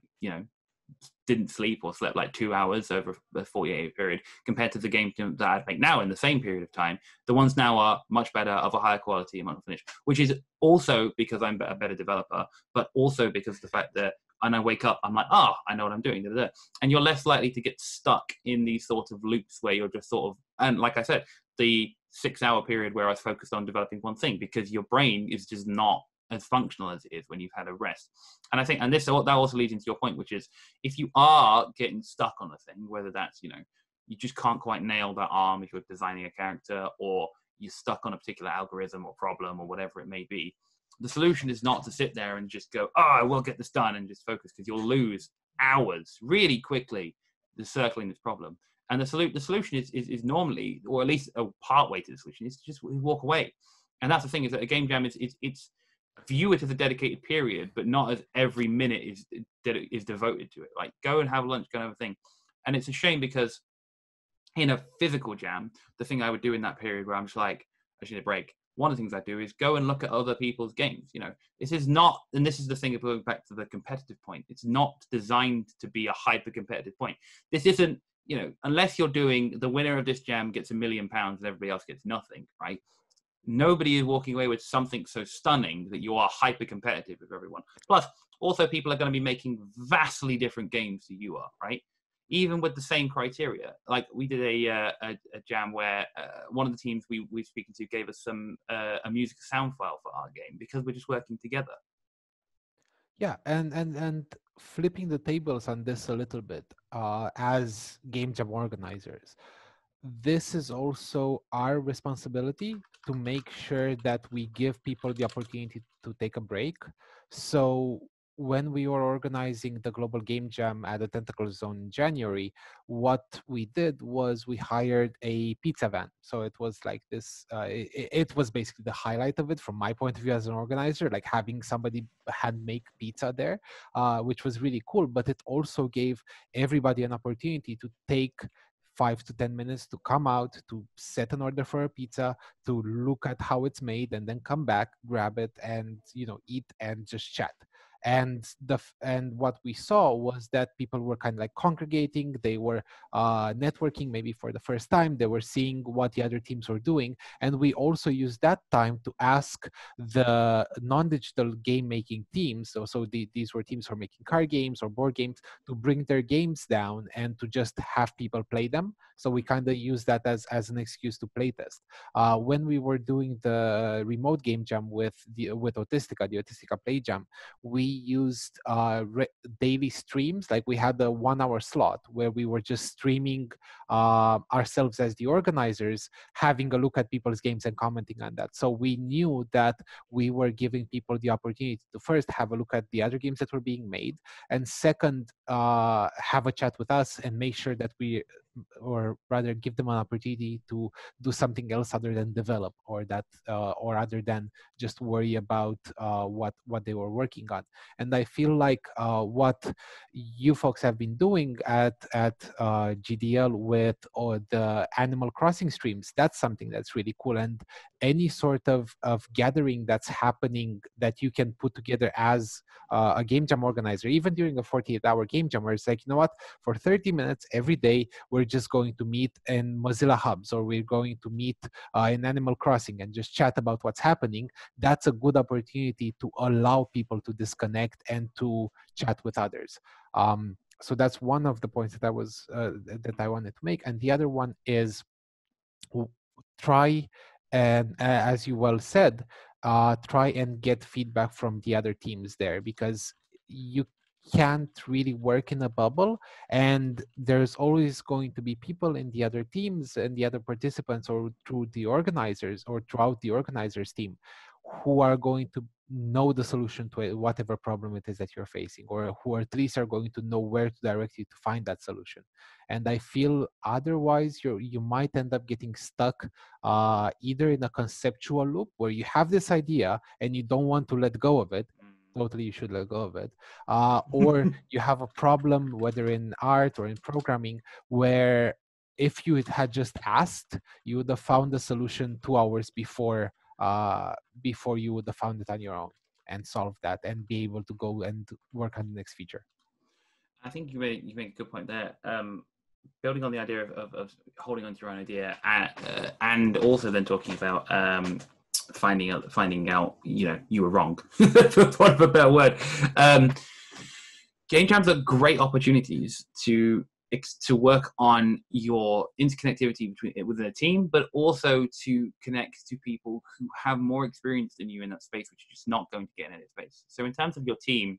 didn't sleep or slept like 2 hours over a 48-hour period, compared to the game that I'd make now in the same period of time, the ones now are much better, of a higher quality, and much finished, which is also because I'm a better developer, but also because of the fact that when I wake up, I'm like, I know what I'm doing. And you're less likely to get stuck in these sort of loops where you're just sort of, and like I said, the 6-hour period where I was focused on developing one thing, because your brain is just not as functional as it is when you've had a rest. And I think, and that also leads into your point, which is, if you are getting stuck on a thing, whether that's, you just can't quite nail that arm if you're designing a character, or you're stuck on a particular algorithm or problem or whatever it may be, the solution is not to sit there and just go, I will get this done, and just focus, because you'll lose hours really quickly circling this problem. And the solution is normally, or at least a part way to the solution, is to just walk away. And that's the thing, is that a game jam it's view it as a dedicated period, but not as every minute is devoted to it. Like, go and have lunch, kind of a thing. And it's a shame, because in a physical jam, the thing I would do in that period where I'm just like, I should need a break, one of the things I do is go and look at other people's games. This is not, and this is the thing of going back to the competitive point, it's not designed to be a hyper competitive point. This isn't, unless you're doing the winner of this jam gets £1 million and everybody else gets nothing, right? Nobody is walking away with something so stunning that you are hyper competitive with everyone. Plus, also, people are going to be making vastly different games than you are, right? Even with the same criteria. Like, we did a jam where one of the teams we were speaking to gave us a music sound file for our game, because we're just working together. Yeah, and flipping the tables on this a little bit, as game jam organizers, this is also our responsibility to make sure that we give people the opportunity to take a break. So when we were organizing the global game jam at the Tentacle Zone in January, what we did was we hired a pizza van. So it was like this, it was basically the highlight of it from my point of view as an organizer, like having somebody hand make pizza there, which was really cool. But it also gave everybody an opportunity to take 5 to 10 minutes to come out, to set an order for a pizza, to look at how it's made, and then come back, grab it, and eat and just chat. And what we saw was that people were kind of like congregating. They were networking maybe for the first time. They were seeing what the other teams were doing, and we also used that time to ask the non-digital game making teams. So these were teams who are making card games or board games, to bring their games down and to just have people play them. So we kind of use that as an excuse to play test. When we were doing the remote game jam with Autistica, the Autistica Play Jam, we used daily streams. Like, we had a 1-hour slot where we were just streaming ourselves as the organizers, having a look at people's games and commenting on that. So we knew that we were giving people the opportunity to first have a look at the other games that were being made, and second, have a chat with us and make sure that or rather give them an opportunity to do something else other than develop, or other than just worry about what they were working on. And I feel like what you folks have been doing at GDL with the Animal Crossing streams, that's something that's really cool. And any sort of gathering that's happening that you can put together as a game jam organizer, even during a 48-hour game jam, where it's like, for 30 minutes every day, we're we're just going to meet in Mozilla Hubs, or we're going to meet in Animal Crossing and just chat about what's happening, that's a good opportunity to allow people to disconnect and to chat with others. So that's one of the points that I wanted to make. And the other one is try, and as you well said, try and get feedback from the other teams there, because you can't really work in a bubble, and there's always going to be people in the other teams and the other participants, or through the organizers or throughout the organizers team, who are going to know the solution to whatever problem it is that you're facing, or who at least are going to know where to direct you to find that solution. And I feel otherwise you might end up getting stuck either in a conceptual loop where you have this idea and you don't want to let go of it. Totally, you should let go of it. Or you have a problem, whether in art or in programming, where if you had just asked, you would have found the solution 2 hours before you would have found it on your own and solve that and be able to go and work on the next feature. I think you make a good point there. Building on the idea of holding on to your own idea, and also then talking about finding out, you were wrong, for want of a better word. Game jams are great opportunities to work on your interconnectivity within a team, but also to connect to people who have more experience than you in that space, which you're just not going to get in that space. So in terms of your team,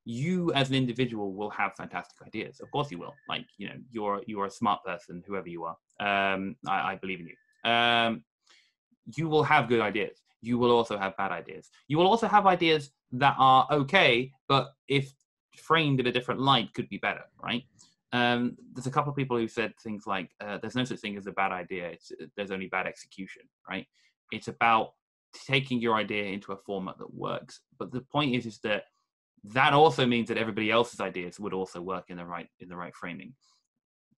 you as an individual will have fantastic ideas. Of course you will. Like, you're a smart person, whoever you are. I believe in you. You will have good ideas. You will also have bad ideas. You will also have ideas that are okay, but if framed in a different light, could be better, right? There's a couple of people who said things like, there's no such thing as a bad idea. There's only bad execution, right? It's about taking your idea into a format that works. But the point is that also means that everybody else's ideas would also work in the right framing.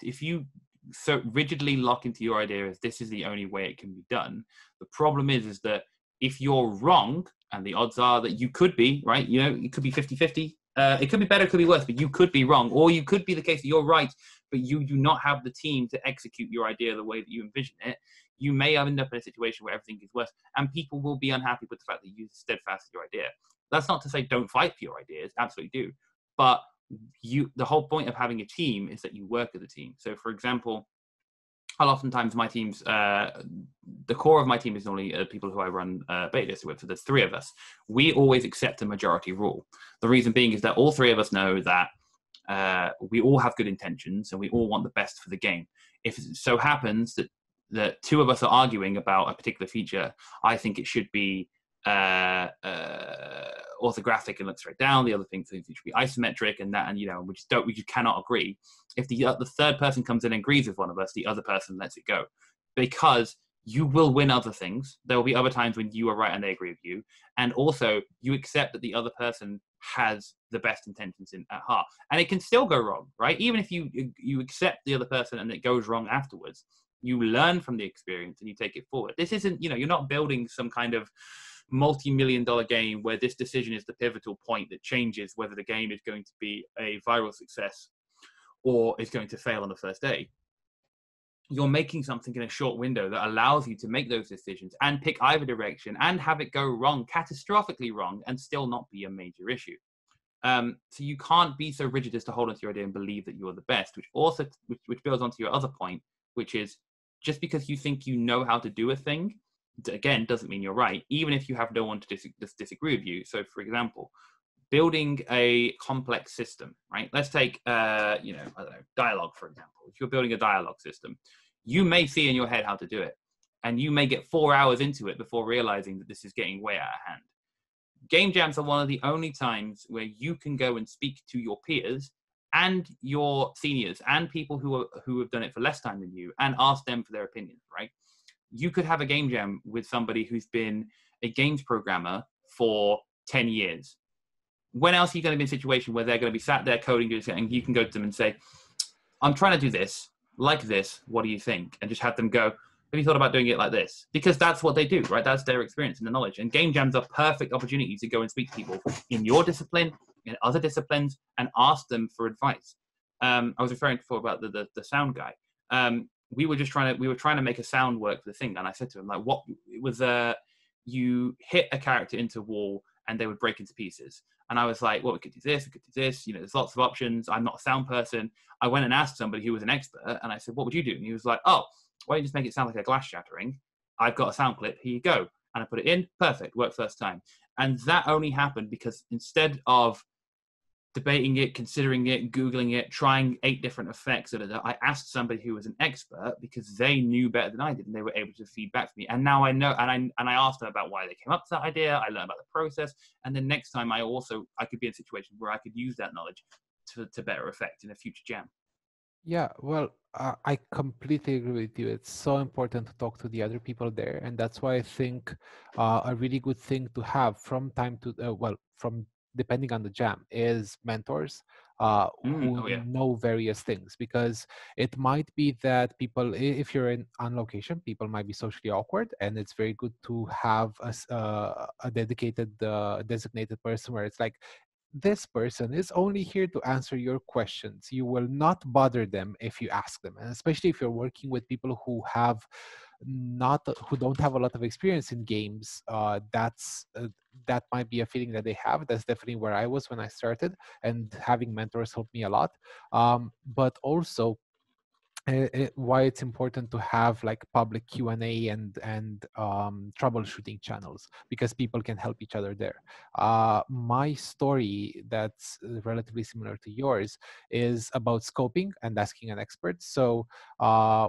If you so rigidly lock into your idea as this is the only way it can be done, the problem is that if you're wrong, and the odds are that you could be, right? It could be 50-50. It could be better, it could be worse, but you could be wrong. Or you could be the case that you're right, but you do not have the team to execute your idea the way that you envision it. You may end up in a situation where everything is worse, and people will be unhappy with the fact that you steadfast in your idea. That's not to say don't fight for your ideas, absolutely do. But the whole point of having a team is that you work as a team. So for example, I'll oftentimes my teams, the core of my team is normally people who I run beta testing with. So there's 3 of us. We always accept a majority rule. The reason being is that all 3 of us know that we all have good intentions and we all want the best for the game. If it so happens that 2 of us are arguing about a particular feature, I think it should be orthographic and look straight down. The other thing should be isometric, and we just cannot agree. If the 3rd person comes in and agrees with one of us, the other person lets it go, because you will win other things. There will be other times when you are right and they agree with you, and also you accept that the other person has the best intentions at heart, and it can still go wrong, right? Even if you accept the other person and it goes wrong afterwards, you learn from the experience and you take it forward. This isn't, you're not building some kind of multi-million-dollar game where this decision is the pivotal point that changes whether the game is going to be a viral success or is going to fail on the first day. You're making something in a short window that allows you to make those decisions and pick either direction and have it go wrong, catastrophically wrong, and still not be a major issue. So you can't be so rigid as to hold onto your idea and believe that you're the best, which builds onto your other point, which is just because you think you know how to do a thing, again, doesn't mean you're right, even if you have no one to disagree with you. So, for example, building a complex system, right? Let's take, I don't know, dialogue, for example. If you're building a dialogue system, you may see in your head how to do it, and you may get 4 hours into it before realizing that this is getting way out of hand. Game jams are one of the only times where you can go and speak to your peers and your seniors and people who have done it for less time than you and ask them for their opinions, right? You could have a game jam with somebody who's been a games programmer for 10 years. When else are you going to be in a situation where they're going to be sat there coding, and you can go to them and say, I'm trying to do this, like this, what do you think? And just have them go, have you thought about doing it like this? Because that's what they do, right? That's their experience and the knowledge. And game jams are perfect opportunities to go and speak to people in your discipline, in other disciplines, and ask them for advice. I was referring before about the sound guy. We were trying to make a sound work for the thing, and I said to him, like, what it was, you hit a character into a wall and they would break into pieces. And I was like, well, we could do this, you know, there's lots of options. I'm not a sound person. I went and asked somebody who was an expert, and I said, what would you do? And he was like, oh, why don't you just make it sound like a glass shattering? I've got a sound clip, here you go. And I put it in, perfect, worked first time. And that only happened because instead of debating it, considering it, Googling it, trying 8 different effects, I asked somebody who was an expert because they knew better than I did, and they were able to feed back to me. And now I know, and I asked them about why they came up to that idea. I learned about the process, and then next time I could be in a situation where I could use that knowledge to better effect in a future jam. Yeah, well, I completely agree with you. It's so important to talk to the other people there, and that's why I think a really good thing to have from time to from depending on the jam is mentors who Oh yeah. know various things, because it might be that people, if you're on location, people might be socially awkward, and it's very good to have a dedicated designated person where it's like, this person is only here to answer your questions. You will not bother them if you ask them, and especially if you're working with people who don't have a lot of experience in games. That might be a feeling that they have. That's definitely where I was when I started, and having mentors helped me a lot. But also, why it's important to have like public Q&A and troubleshooting channels, because people can help each other there. My story that's relatively similar to yours is about scoping and asking an expert. So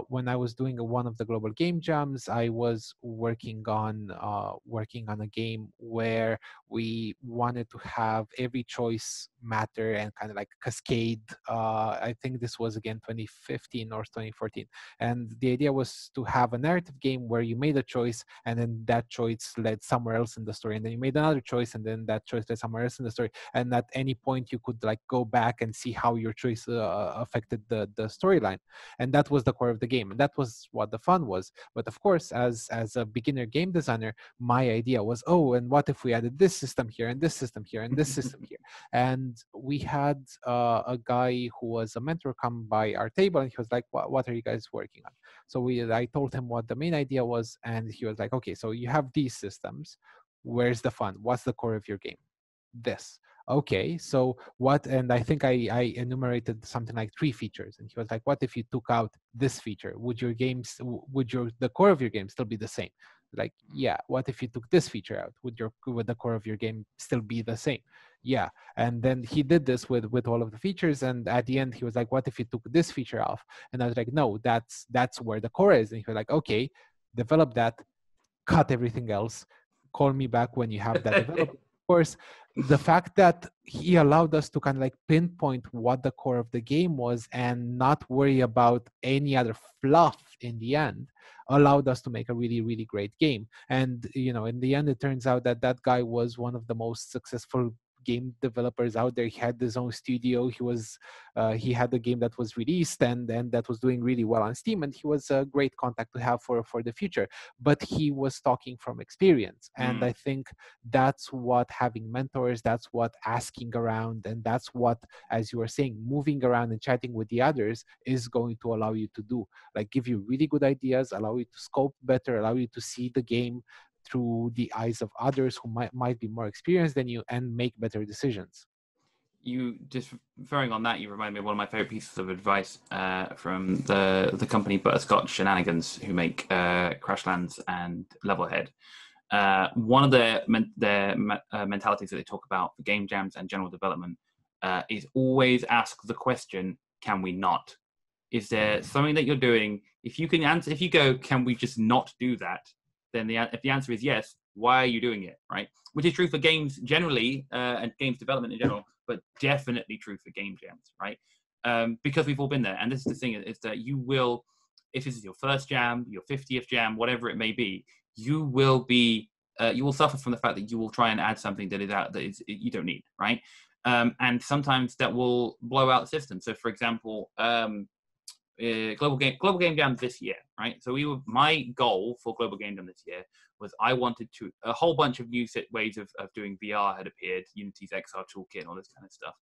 when I was doing one of the global game jams, I was working on a game where we wanted to have every choice matter and kind of like cascade. I think this was again 2015 or 2014, and the idea was to have a narrative game where you made a choice and then that choice led somewhere else in the story, and then you made another choice and then that choice led somewhere else in the story, and at any point you could like go back and see how your choice affected the storyline. And that was the core of the game, and that was what the fun was. But of course, as a beginner game designer, my idea was, oh, and what if we added this system here and this system here and this system here? And we had a guy who was a mentor come by our table, and he was like, what are you guys working on? So I told him what the main idea was, and he was like, okay, so you have these systems. Where's the fun? What's the core of your game? This. Okay, so what? And I think I enumerated something like 3 features, and he was like, what if you took out this feature? Would the core of your game still be the same? Like, yeah. What if you took this feature out? Would the core of your game still be the same? Yeah. And then he did this with all of the features, and at the end he was like, what if you took this feature off? And I was like, no, that's where the core is. And he was like, okay, develop that, cut everything else, call me back when you have that developed. Of course, the fact that he allowed us to kind of like pinpoint what the core of the game was and not worry about any other fluff in the end allowed us to make a really, really great game. And, you know, in the end, it turns out that that guy was one of the most successful game developers out there. He had his own studio. He had a game that was released and that was doing really well on Steam, and he was a great contact to have for the future. But he was talking from experience, and I think that's what having mentors, that's what asking around, and that's what, as you were saying, moving around and chatting with the others is going to allow you to do. Like, give you really good ideas, allow you to scope better, allow you to see the game through the eyes of others who might be more experienced than you, and make better decisions. You just referring on that, you remind me of one of my favorite pieces of advice from the company Butterscotch Shenanigans, who make Crashlands and Levelhead. One of their mentalities that they talk about for game jams and general development is always ask the question, can we not? Is there something that you're doing? If you can answer, if you go, can we just not do that? Then if the answer is yes, why are you doing it, right? Which is true for games generally and games development in general, but definitely true for game jams, right? Because we've all been there. And this is the thing, is that you will, if this is your first jam, your 50th jam, whatever it may be, you will suffer from the fact that you will try and add something that you don't need, right? And sometimes that will blow out the system. So for example, Global Game Jam this year, right? So my goal for Global Game Jam this year was I wanted a whole bunch of new ways of doing VR had appeared, Unity's XR toolkit and all this kind of stuff.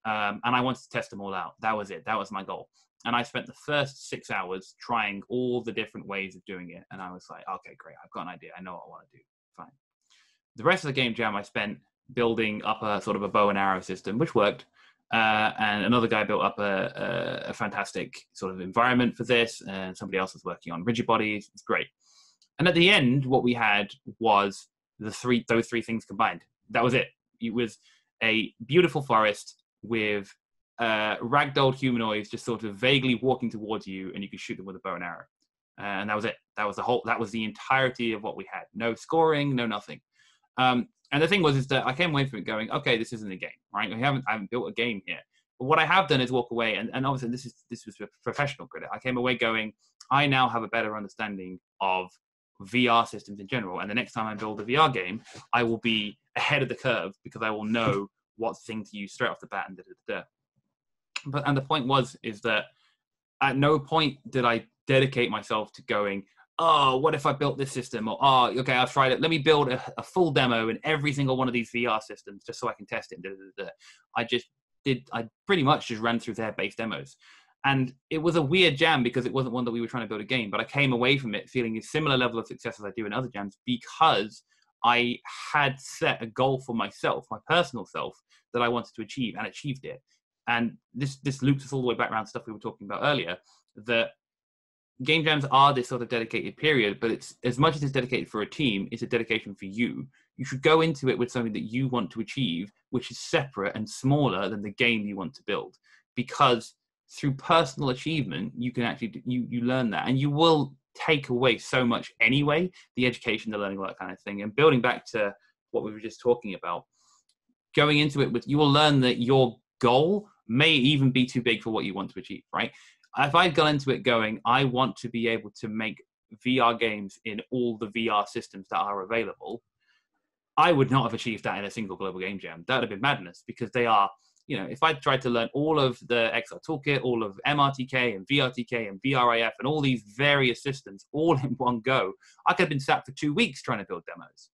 and I wanted to test them all out. That was it. That was my goal. And I spent the first 6 hours trying all the different ways of doing it. And I was like, okay, great. I've got an idea. I know what I want to do. Fine. The rest of the game jam I spent building up a sort of a bow and arrow system, which worked. And another guy built up a fantastic sort of environment for this. And somebody else was working on rigid bodies. It's great. And at the end, what we had was those three things combined. That was it. It was a beautiful forest with ragdolled humanoids just sort of vaguely walking towards you, and you could shoot them with a bow and arrow. And that was it. That was the entirety of what we had. No scoring, no nothing. And the thing is that I came away from it going, okay, this isn't a game, right? I haven't built a game here. But what I have done is walk away, and obviously this was a professional critic. I came away going, I now have a better understanding of VR systems in general. And the next time I build a VR game, I will be ahead of the curve because I will know what thing to use straight off the bat and and the point is that at no point did I dedicate myself to going, oh, what if I built this system? Or, oh, okay, I've tried it. Let me build a full demo in every single one of these VR systems just so I can test it. I pretty much just ran through their base demos. And it was a weird jam because it wasn't one that we were trying to build a game, but I came away from it feeling a similar level of success as I do in other jams because I had set a goal for myself, my personal self, that I wanted to achieve and achieved it. And this loops us all the way back around to stuff we were talking about earlier, that game jams are this sort of dedicated period, but it's as much as it's dedicated for a team, it's a dedication for you. You should go into it with something that you want to achieve, which is separate and smaller than the game you want to build. Because through personal achievement, you can actually, you learn that, and you will take away so much anyway, the education, the learning, all that kind of thing. And building back to what we were just talking about, going into it with, you will learn that your goal may even be too big for what you want to achieve, right? If I'd gone into it going, I want to be able to make VR games in all the VR systems that are available, I would not have achieved that in a single global game jam. That would have been madness because they are, if I tried to learn all of the XR Toolkit, all of MRTK and VRTK and VRIF and all these various systems all in one go, I could have been sat for 2 weeks trying to build demos.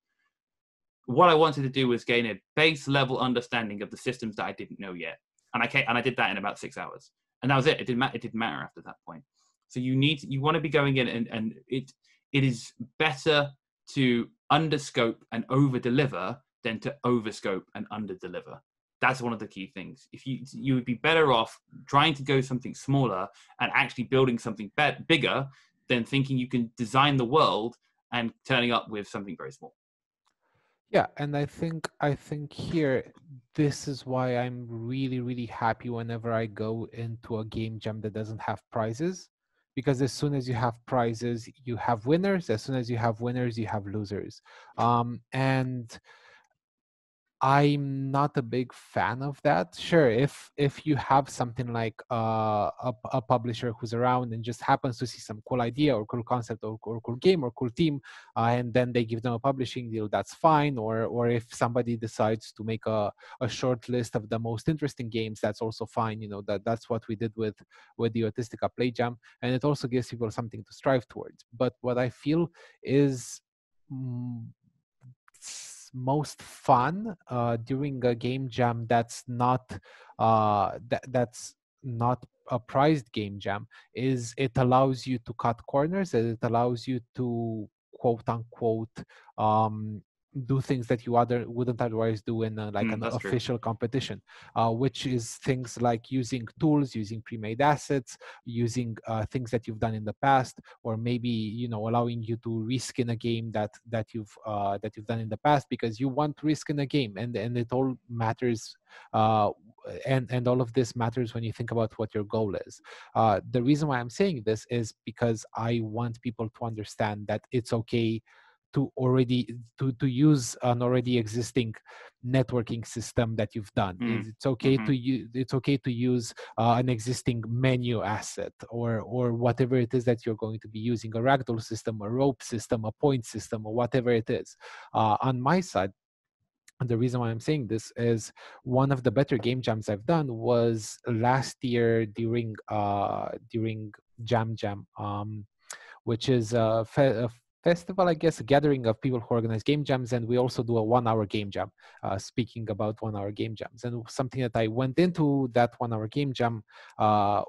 What I wanted to do was gain a base level understanding of the systems that I didn't know yet. And I did that in about 6 hours. And that was it. It didn't matter after that point. So you want to be going in and it is better to underscope and over deliver than to overscope and under deliver. That's one of the key things. If you would be better off trying to go something smaller and actually building something bigger than thinking you can design the world and turning up with something very small. Yeah, and I think here, this is why I'm really, really happy whenever I go into a game jam that doesn't have prizes, because as soon as you have prizes, you have winners. As soon as you have winners, you have losers. And I'm not a big fan of that. Sure, if you have something like a publisher who's around and just happens to see some cool idea or cool concept or cool game or cool team, and then they give them a publishing deal, that's fine. Or if somebody decides to make a short list of the most interesting games, that's also fine. That's what we did with the Autistica Play Jam, and it also gives people something to strive towards. But what I feel is most fun during a game jam that's not that's not a prized game jam is it allows you to cut corners, and it allows you to quote unquote do things that you wouldn't otherwise do in an official competition, which is things like using tools, using pre-made assets, using things that you've done in the past, or maybe allowing you to risk in a game that you've done in the past because you want risk in a game, and it all matters. And all of this matters when you think about what your goal is. The reason why I'm saying this is because I want people to understand that it's okay to use an already existing networking system that you've done. It's okay to use an existing menu asset or whatever it is that you're going to be using, a ragdoll system, a rope system, a point system, or whatever it is. On my side, the reason why I'm saying this is one of the better game jams I've done was last year during Jam Jam, which is a festival, I guess, a gathering of people who organize game jams, and we also do a 1-hour game jam. Speaking about 1-hour game jams, and something that I went into that 1-hour game jam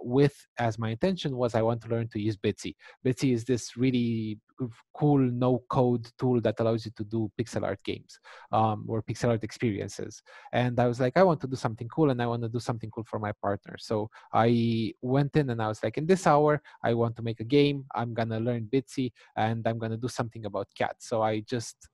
with as my intention was I want to learn to use Bitsy. Bitsy is this really cool no-code tool that allows you to do pixel art games or pixel art experiences. And I was like, I want to do something cool, and I want to do something cool for my partner. So I went in and I was like, in this hour, I want to make a game. I'm gonna learn Bitsy, and I'm going to do something about cats. So I just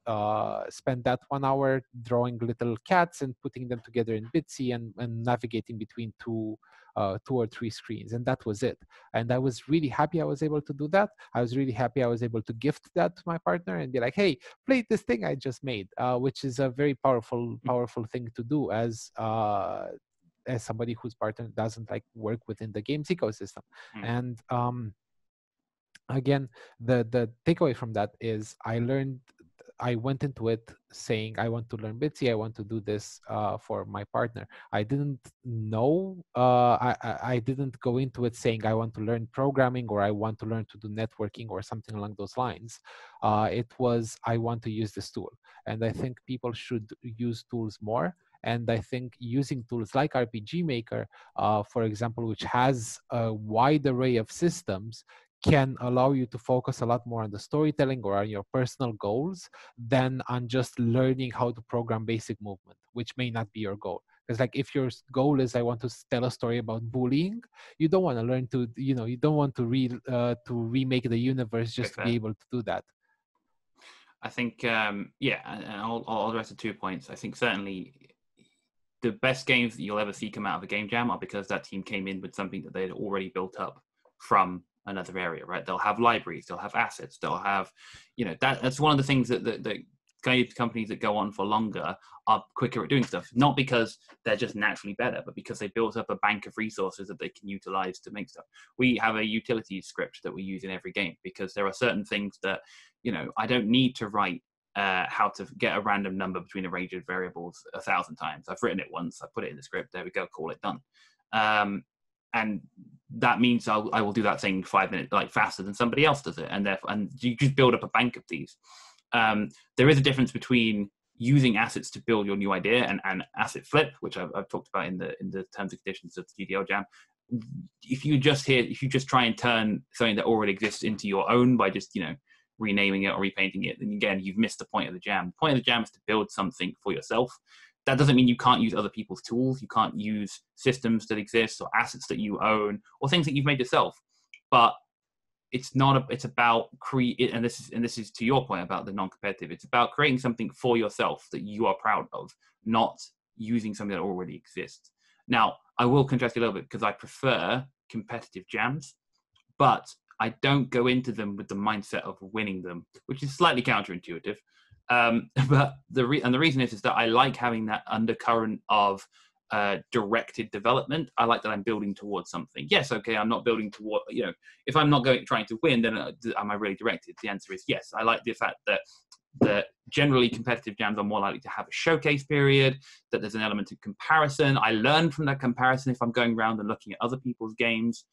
spent that 1 hour drawing little cats and putting them together in Bitsy and navigating between two or three screens. And that was it. And I was really happy I was able to do that. I was really happy I was able to gift that to my partner and be like, hey, play this thing I just made, which is a very powerful thing to do as somebody whose partner doesn't like work within the games ecosystem. And again, the takeaway from that is I went into it saying I want to learn Bitsy, I want to do this for my partner. I didn't know, I didn't go into it saying I want to learn programming or I want to learn to do networking or something along those lines. It was, I want to use this tool. And I think people should use tools more. And I think using tools like RPG Maker, for example, which has a wide array of systems, can allow you to focus a lot more on the storytelling or on your personal goals than on just learning how to program basic movement, which may not be your goal. Because like if your goal is I want to tell a story about bullying, you don't want to learn to, you don't want to remake the universe just to be able to do that. I think, yeah, and I'll address the 2 points. I think certainly the best games that you'll ever see come out of a game jam are because that team came in with something that they'd already built up from another area, right? They'll have libraries, they'll have assets, they'll have, that's one of the things that companies that go on for longer are quicker at doing stuff, not because they're just naturally better, but because they built up a bank of resources that they can utilize to make stuff. We have a utilities script that we use in every game because there are certain things that, I don't need to write how to get a random number between a range of variables 1,000 times. I've written it once, I put it in the script, there we go, call it done. And that means I will do that thing 5 minutes faster than somebody else does it, and therefore, and you just build up a bank of these. There is a difference between using assets to build your new idea and asset flip, which I've talked about in the terms and conditions of the GDL Jam. If you just try and turn something that already exists into your own by just renaming it or repainting it, then again you've missed the point of the jam. The point of the jam is to build something for yourself. That doesn't mean you can't use other people's tools. You can't use systems that exist or assets that you own or things that you've made yourself. But it's about and this is to your point about the non-competitive. It's about creating something for yourself that you are proud of, not using something that already exists. Now, I will contrast you a little bit because I prefer competitive jams, but I don't go into them with the mindset of winning them, which is slightly counterintuitive. But the reason is that I like having that undercurrent of directed development. I like that I'm building towards something. Yes, okay, I'm not building toward, if I'm not trying to win, then am I really directed? The answer is yes. I like the fact that generally competitive jams are more likely to have a showcase period, that there's an element of comparison. I learn from that comparison if I'm going around and looking at other people's games.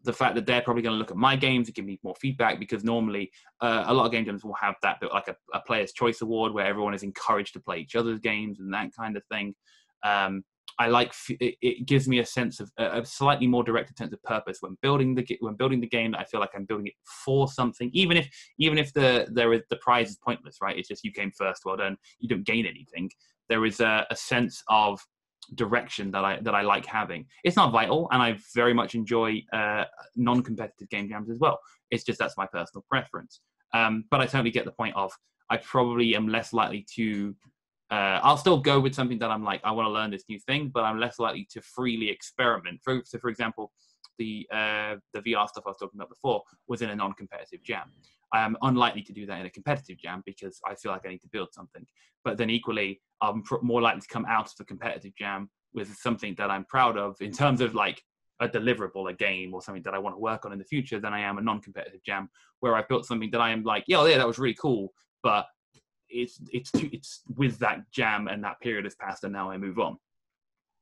The fact that they're probably going to look at my games and give me more feedback, because normally a lot of game jams will have that bit like a player's choice award where everyone is encouraged to play each other's games and that kind of thing. I like it gives me a sense of a slightly more directed sense of purpose when building the game, that I feel like I'm building it for something, even if the prize is pointless, right? It's just you came first, well done. You don't gain anything. There is a sense of direction that I like having. It's not vital, and I very much enjoy non-competitive game jams as well. It's just that's my personal preference. But I totally get the point of I probably am less likely to I'll still go with something that I'm like, I want to learn this new thing, but I'm less likely to freely experiment. So for example, the VR stuff I was talking about before was in a non-competitive jam. I am unlikely to do that in a competitive jam because I feel like I need to build something. But then equally, I'm more likely to come out of the competitive jam with something that I'm proud of in terms of like a deliverable, a game, or something that I want to work on in the future than I am a non-competitive jam where I've built something that I am like, yeah, that was really cool, but it's with that jam and that period has passed and now I move on.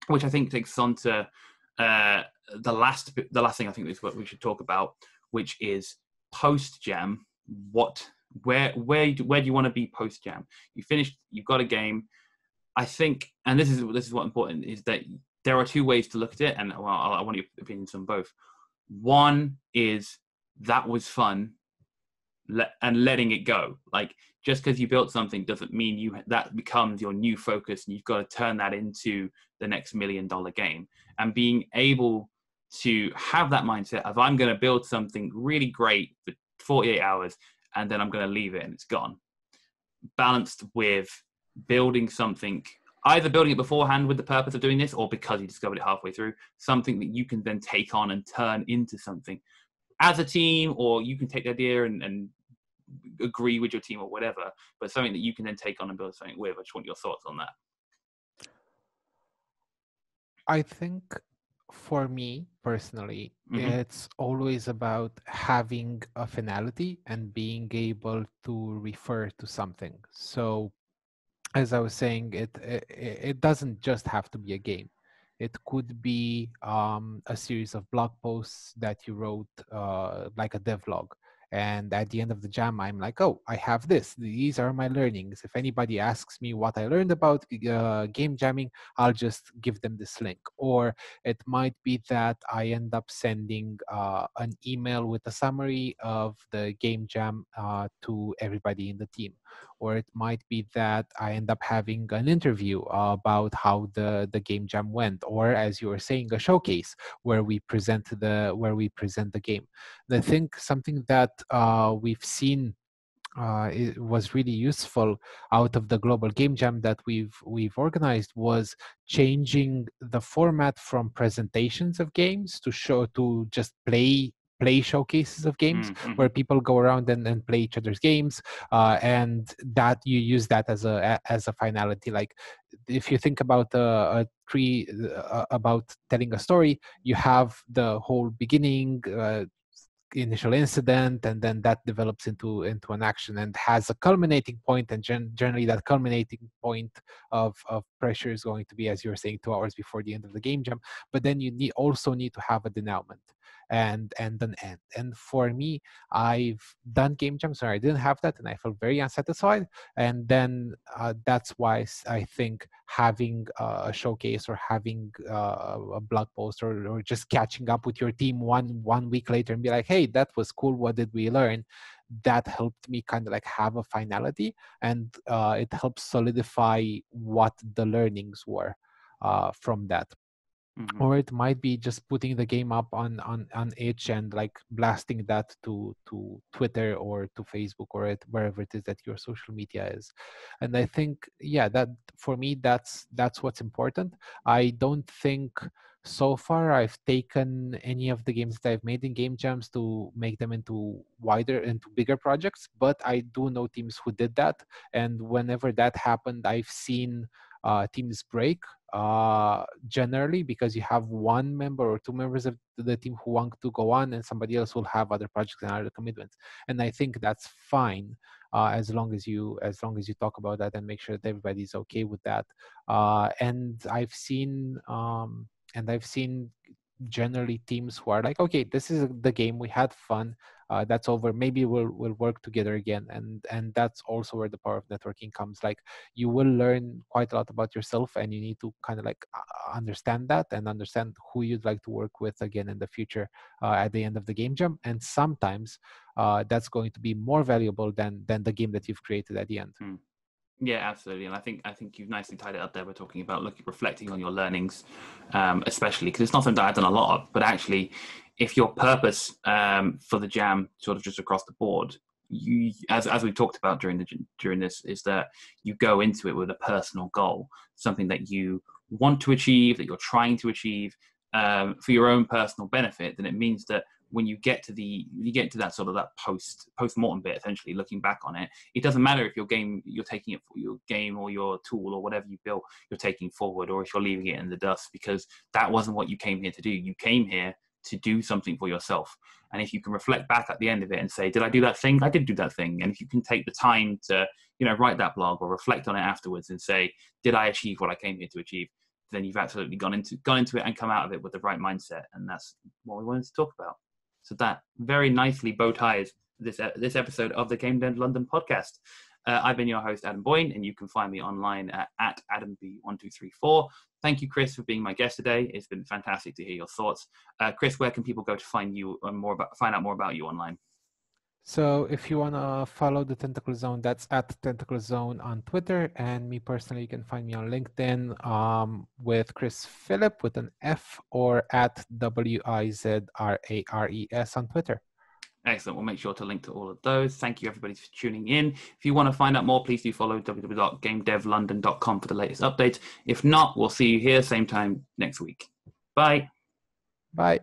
Which I think takes us on to the last thing I think is what we should talk about, which is post-jam where do you want to be post jam? You finished, you've got a game. I think, and this is what important is, that there are two ways to look at it, and well, I want your opinions on both. One is that was fun, and letting it go. Like, just because you built something doesn't mean that becomes your new focus, and you've got to turn that into the next $1 million game. And being able to have that mindset of, I'm going to build something really great for 48 hours, and then I'm going to leave it and it's gone. Balanced with building something, either building it beforehand with the purpose of doing this, or because you discovered it halfway through, something that you can then take on and turn into something as a team, or you can take the idea and agree with your team or whatever, but something that you can then take on and build something with. I just want your thoughts on that. I think for me personally, it's always about having a finality and being able to refer to something. So as I was saying, it doesn't just have to be a game. It could be a series of blog posts that you wrote, like a devlog. And at the end of the jam, I'm like, oh, I have this. These are my learnings. If anybody asks me what I learned about game jamming, I'll just give them this link. Or it might be that I end up sending an email with a summary of the game jam to everybody in the team. Or it might be that I end up having an interview about how the game jam went, or as you were saying, a showcase where we present the game. And I think something that we've seen it was really useful out of the global game jam that we've organized was changing the format from presentations of games to just play showcases of games where people go around and play each other's games, and that you use that as a finality. Like, if you think about a tree, about telling a story, you have the whole beginning, initial incident, and then that develops into an action and has a culminating point, and generally that culminating point of pressure is going to be, as you were saying, 2 hours before the end of the game jam. But then you also need to have a denouement and an end. And for me, I've done game jams where I didn't have that and I felt very unsatisfied, and then that's why I think having a showcase or having a blog post or just catching up with your team one week later and be like, hey, that was cool, what did we learn? That helped me kind of like have a finality, and it helps solidify what the learnings were from that. Or it might be just putting the game up on itch and like blasting that to Twitter or to Facebook or wherever it is that your social media is. And I think, yeah, that for me, that's what's important. I don't think so far I've taken any of the games that I've made in game jams to make them into bigger projects, but I do know teams who did that. And whenever that happened, I've seen teams break, generally because you have one member or two members of the team who want to go on, and somebody else will have other projects and other commitments. And I think that's fine, as long as you talk about that and make sure that everybody's okay with that. And I've seen generally teams who are like, okay, this is the game, we had fun, that's over, maybe we'll work together again. And that's also where the power of networking comes. Like, you will learn quite a lot about yourself, and you need to kind of like understand that and understand who you'd like to work with again in the future, at the end of the game jam. And sometimes that's going to be more valuable than the game that you've created at the end. Yeah, absolutely. And I think you've nicely tied it up there. We're talking about reflecting on your learnings, especially because it's not something that I've done a lot of, but actually, if your purpose for the jam sort of just across the board, you, as we talked about during this, is that you go into it with a personal goal, something that you want to achieve, that you're trying to achieve for your own personal benefit, then it means that when you get to that sort of that post-mortem bit, essentially looking back on it, it doesn't matter if you're taking it for your game or your tool or whatever you built, you're taking forward, or if you're leaving it in the dust, because that wasn't what you came here to do. You came here to do something for yourself. And if you can reflect back at the end of it and say, did I do that thing? I did do that thing. And if you can take the time to, write that blog or reflect on it afterwards and say, did I achieve what I came here to achieve? Then you've absolutely gone into it and come out of it with the right mindset. And that's what we wanted to talk about. So that very nicely bow ties this episode of the Game Dev London podcast. I've been your host, Adam Boyne, and you can find me online at AdamB1234. Thank you, Chris, for being my guest today. It's been fantastic to hear your thoughts. Chris, where can people go to find you and find out more about you online? So if you want to follow the Tentacle Zone, that's at Tentacle Zone on Twitter. And me personally, you can find me on LinkedIn with Chris Filip with an F, or at WIZRARES on Twitter. Excellent. We'll make sure to link to all of those. Thank you, everybody, for tuning in. If you want to find out more, please do follow www.gamedevlondon.com for the latest updates. If not, we'll see you here same time next week. Bye. Bye.